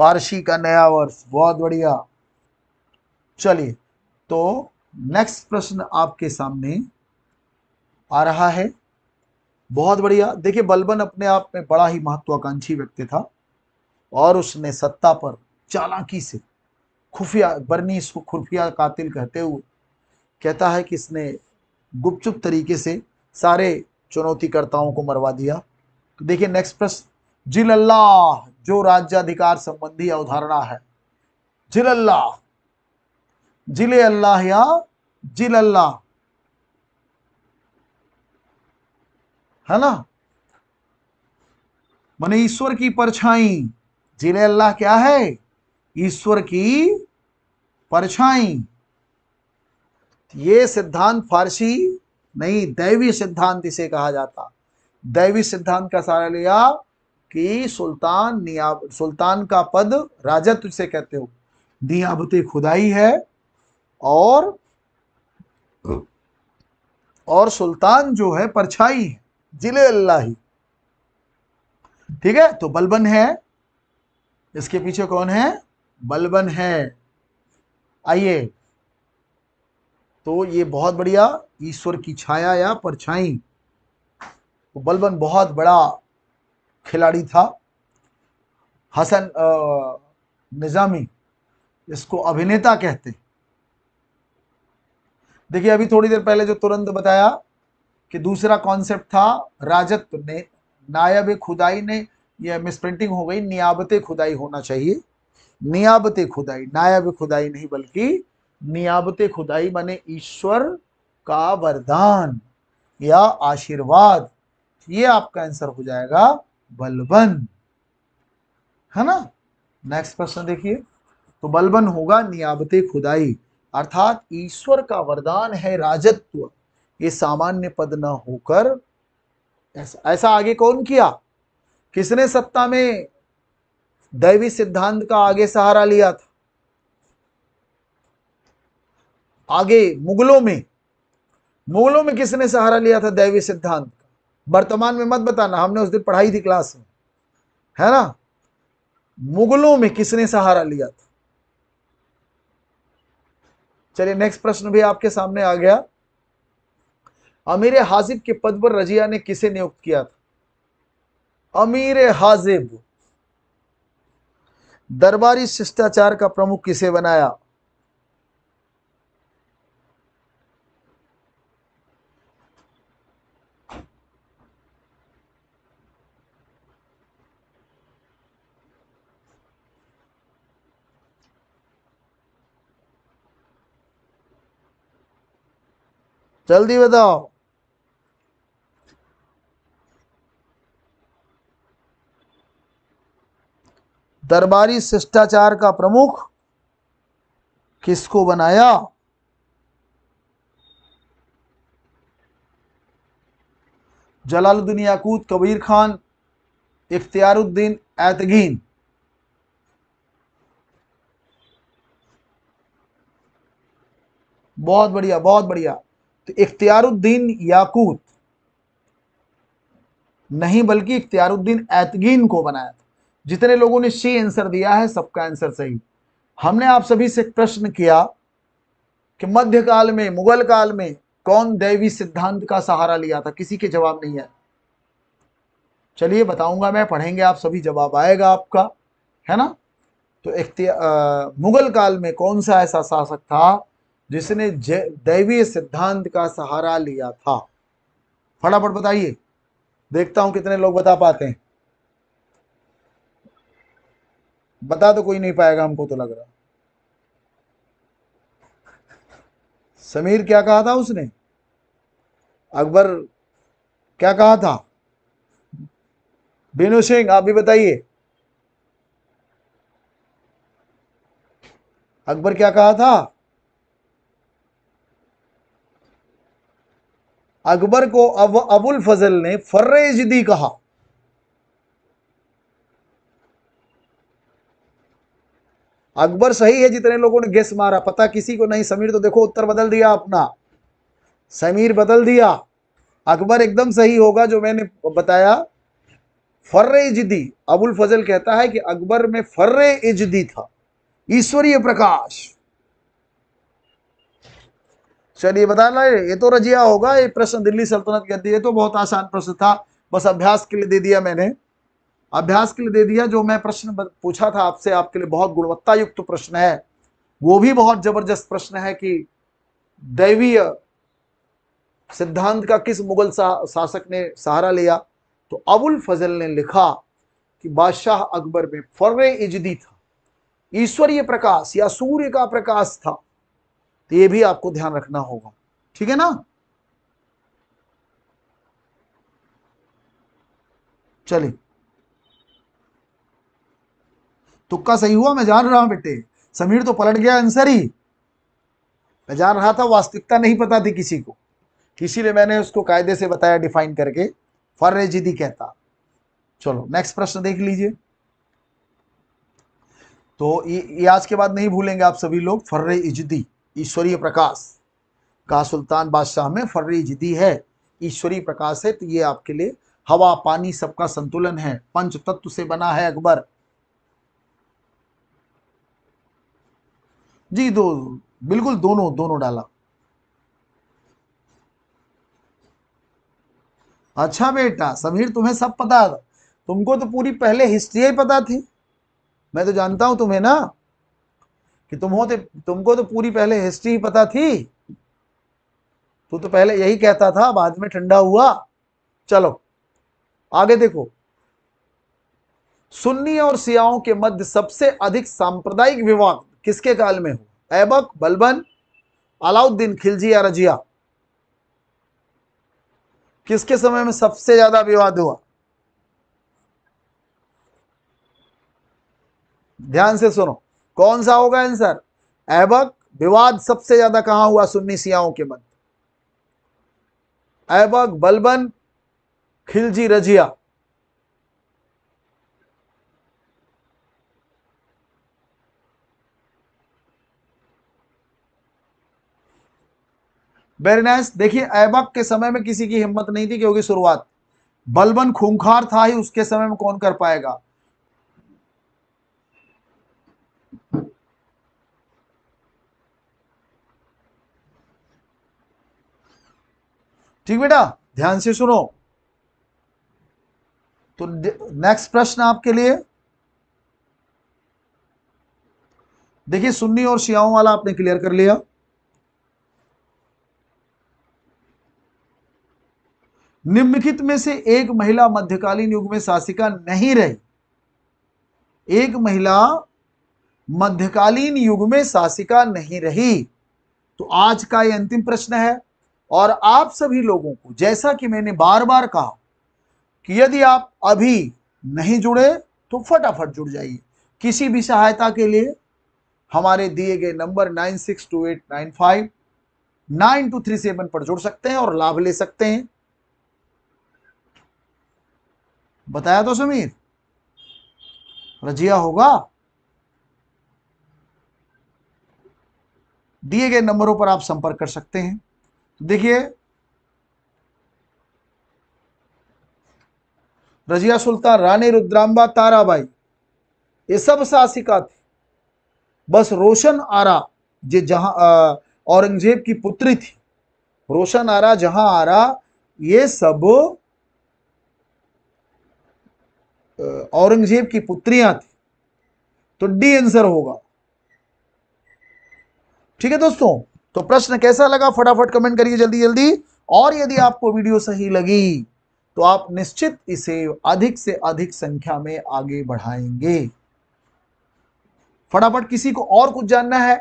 पारसी का नया वर्ष, बहुत बढ़िया। चलिए, तो नेक्स्ट प्रश्न आपके सामने आ रहा है, बहुत बढ़िया। देखिए बलबन अपने आप में बड़ा ही महत्वाकांक्षी व्यक्ति था, और उसने सत्ता पर चालाकी से, खुफिया, बर्नी इसको खुफिया कातिल कहते हुए, कहता है कि इसने गुपचुप तरीके से सारे चुनौतीकर्ताओं को मरवा दिया। तो देखिए नेक्स्ट प्रश्न, जिल अल्लाह जो राज्याधिकार संबंधी अवधारणा है, जिल अल्लाह, जिले अल्लाह या जिल अल्लाह, है ना, माने ईश्वर की परछाई, जिले अल्लाह क्या है? ईश्वर की परछाई। ये सिद्धांत फारसी नहीं, दैवी सिद्धांत इसे कहा जाता। दैवी सिद्धांत का सहारा लिया कि सुल्तान का पद राजत्व से कहते हो, नियाबते खुदाई है, और सुल्तान जो है परछाई है, जिले अल्लाह ही। ठीक है, तो बलबन है, इसके पीछे कौन है? बलबन है। आइए, तो ये बहुत बढ़िया, ईश्वर की छाया या परछाई। तो बलबन बहुत बड़ा खिलाड़ी था। हसन निजामी, इसको अभिनेता कहते हैं। देखिए, अभी थोड़ी देर पहले जो तुरंत बताया कि दूसरा कॉन्सेप्ट था राजत्व ने, नायब खुदाई ने, यह मिसप्रिंटिंग हो गई, नियाबते खुदाई होना चाहिए। नियाबते खुदाई, नायब खुदाई नहीं बल्कि नियाबते खुदाई, माने ईश्वर का वरदान या आशीर्वाद। ये आपका आंसर हो जाएगा बलबन, है ना। नेक्स्ट प्रश्न देखिए, तो बलबन होगा नियाबते खुदाई, अर्थात ईश्वर का वरदान है राजत्व, ये सामान्य पद न होकर ऐसा आगे कौन किया? किसने सत्ता में दैवी सिद्धांत का आगे सहारा लिया था? आगे मुगलों में किसने सहारा लिया था दैवी सिद्धांत का? वर्तमान में मत बताना, हमने उस दिन पढ़ाई थी क्लास में, है ना। मुगलों में किसने सहारा लिया था? चलिए, नेक्स्ट प्रश्न भी आपके सामने आ गया। अमीर हाजिब के पद पर रजिया ने किसे नियुक्त किया था? अमीर हाजिब, दरबारी शिष्टाचार का प्रमुख किसे बनाया? जल्दी बताओ। दरबारी शिष्टाचार का प्रमुख किसको बनाया? जलालुद्दीन याकूत, कबीर खान, इख्तियारुद्दीन ऐतगीन। बहुत बढ़िया, बहुत बढ़िया। तो इख्तियारुद्दीन याकूत नहीं बल्कि इख्तियारुद्दीन ऐतगीन को बनाया था। जितने लोगों ने सी आंसर दिया है सबका आंसर सही। हमने आप सभी से प्रश्न किया कि मध्यकाल में, मुगल काल में कौन दैवी सिद्धांत का सहारा लिया था? किसी के जवाब नहीं है। चलिए बताऊंगा मैं, पढ़ेंगे आप सभी, जवाब आएगा आपका, है ना। तो मुगल काल में कौन सा ऐसा शासक था जिसने दैवीय सिद्धांत का सहारा लिया था? फटाफट बताइए, देखता हूं कितने लोग बता पाते हैं। बता तो कोई नहीं पाएगा, हमको तो लग रहा। समीर, क्या कहा था उसने? अकबर, क्या कहा था? बीनू सिंह, आप भी बताइए, अकबर क्या कहा था? अकबर को अबुल फजल ने फर्रेजदी कहा। अकबर सही है, जितने लोगों ने गेस मारा, पता किसी को नहीं। समीर तो देखो उत्तर बदल दिया अपना, समीर बदल दिया। अकबर एकदम सही होगा जो मैंने बताया, फर्रे इजदी। अबुल फजल कहता है कि अकबर में फर्रे इजदी था, ईश्वरीय प्रकाश। चलिए बताना, ये तो रजिया होगा। ये प्रश्न दिल्ली सल्तनत कहती है, तो बहुत आसान प्रश्न था, बस अभ्यास के लिए दे दिया मैंने, अभ्यास के लिए दे दिया। जो मैं प्रश्न पूछा था आपसे, आपके लिए बहुत गुणवत्ता युक्त प्रश्न है, वो भी बहुत जबरदस्त प्रश्न है कि दैवीय सिद्धांत का किस मुगल शासक ने सहारा लिया। तो अबुल फजल ने लिखा कि बादशाह अकबर में फर्रे इजदी था, ईश्वरीय प्रकाश या सूर्य का प्रकाश था। तो ये भी आपको ध्यान रखना होगा, ठीक है ना। चलिए, तुक्का सही हुआ, मैं जान रहा हूं बेटे। समीर तो पलट गया आंसर ही। मैं जान रहा था वास्तविकता नहीं पता थी किसी को, इसीलिए मैंने उसको कायदे से बताया डिफाइन करके, फर्रे जिदी कहता। चलो नेक्स्ट प्रश्न देख लीजिए। तो ये आज के बाद नहीं भूलेंगे आप सभी लोग, फर्रे इजदी ईश्वरीय प्रकाश का सुल्तान बादशाह में फर्रे इजदी है, ईश्वरीय प्रकाश है। तो ये आपके लिए हवा पानी सबका संतुलन है, पंच तत्व से बना है अकबर जी। दो बिल्कुल, दोनों दोनों डाला। अच्छा बेटा समीर, तुम्हें सब पता था, तुमको तो पूरी पहले हिस्ट्री ही पता थी। मैं तो जानता हूं तुम्हें ना, कि तुमको तो पूरी पहले हिस्ट्री ही पता थी। तू तो पहले यही कहता था, बाद में ठंडा हुआ। चलो आगे देखो। सुन्नी और शियाओं के मध्य सबसे अधिक सांप्रदायिक विवाद किसके काल में हुआ? ऐबक, बलबन, अलाउद्दीन खिलजी या रजिया? किसके समय में सबसे ज्यादा विवाद हुआ? ध्यान से सुनो, कौन सा होगा आंसर? ऐबक। विवाद सबसे ज्यादा कहां हुआ सुन्नी शियाओं के मध्य? ऐबक, बलबन, खिलजी, रजिया? Very nice. देखिए ऐबक के समय में किसी की हिम्मत नहीं थी क्योंकि शुरुआत, बलबन खूंखार था ही, उसके समय में कौन कर पाएगा? ठीक बेटा, ध्यान से सुनो। तो नेक्स्ट प्रश्न आपके लिए, देखिए सुन्नी और शियाओं वाला आपने क्लियर कर लिया। निम्नलिखित में से एक महिला मध्यकालीन युग में शासिका नहीं रही। एक महिला मध्यकालीन युग में शासिका नहीं रही। तो आज का ये अंतिम प्रश्न है। और आप सभी लोगों को, जैसा कि मैंने बार बार कहा, कि यदि आप अभी नहीं जुड़े तो फटाफट जुड़ जाइए। किसी भी सहायता के लिए हमारे दिए गए नंबर 9628959237 पर जुड़ सकते हैं और लाभ ले सकते हैं। बताया तो समीर, रजिया होगा। दिए गए नंबरों पर आप संपर्क कर सकते हैं। देखिए रजिया सुल्तान, रानी रुद्रांबा, ताराबाई, ये सब शासिका थी। बस रोशन आरा, जे जहां औरंगजेब की पुत्री थी, रोशन आरा, जहां आरा, ये सब औरंगजेब की पुत्रियां थी। तो डी आंसर होगा। ठीक है दोस्तों, तो प्रश्न कैसा लगा फटाफट कमेंट करिए जल्दी जल्दी। और यदि आपको वीडियो सही लगी तो आप निश्चित इसे अधिक से अधिक संख्या में आगे बढ़ाएंगे। फटाफट किसी को और कुछ जानना है,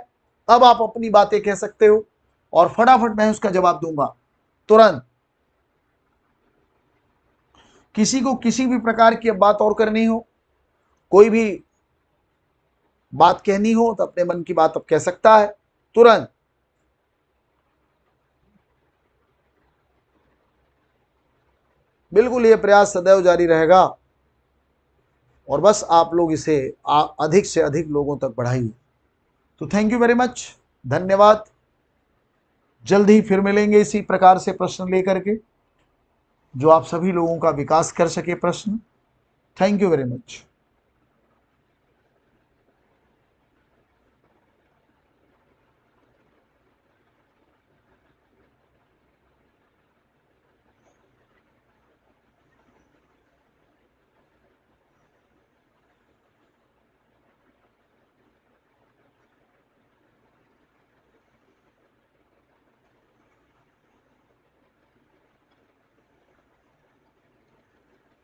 अब आप अपनी बातें कह सकते हो और फटाफट मैं उसका जवाब दूंगा तुरंत। किसी को किसी भी प्रकार की बात और करनी हो, कोई भी बात कहनी हो, तो अपने मन की बात अब कह सकता है तुरंत। बिल्कुल, ये प्रयास सदैव जारी रहेगा और बस आप लोग इसे अधिक से अधिक लोगों तक बढ़ाइए। तो थैंक यू वेरी मच, धन्यवाद। जल्द ही फिर मिलेंगे इसी प्रकार से प्रश्न लेकर के, जो आप सभी लोगों का विकास कर सके प्रश्न। Thank you very much.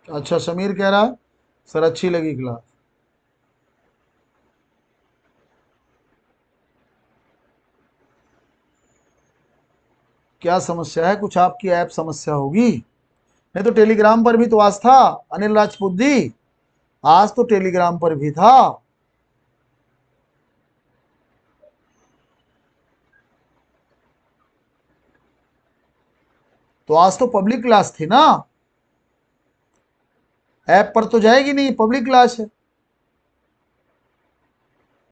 अच्छा समीर कह रहा है सर अच्छी लगी क्लास। क्या समस्या है? कुछ आपकी ऐप समस्या होगी। नहीं तो टेलीग्राम पर भी तो आज था अनिल राजपूत जी, आज तो टेलीग्राम पर भी था। तो आज तो पब्लिक क्लास थी ना, ऐप पर तो जाएगी नहीं, पब्लिक क्लास है।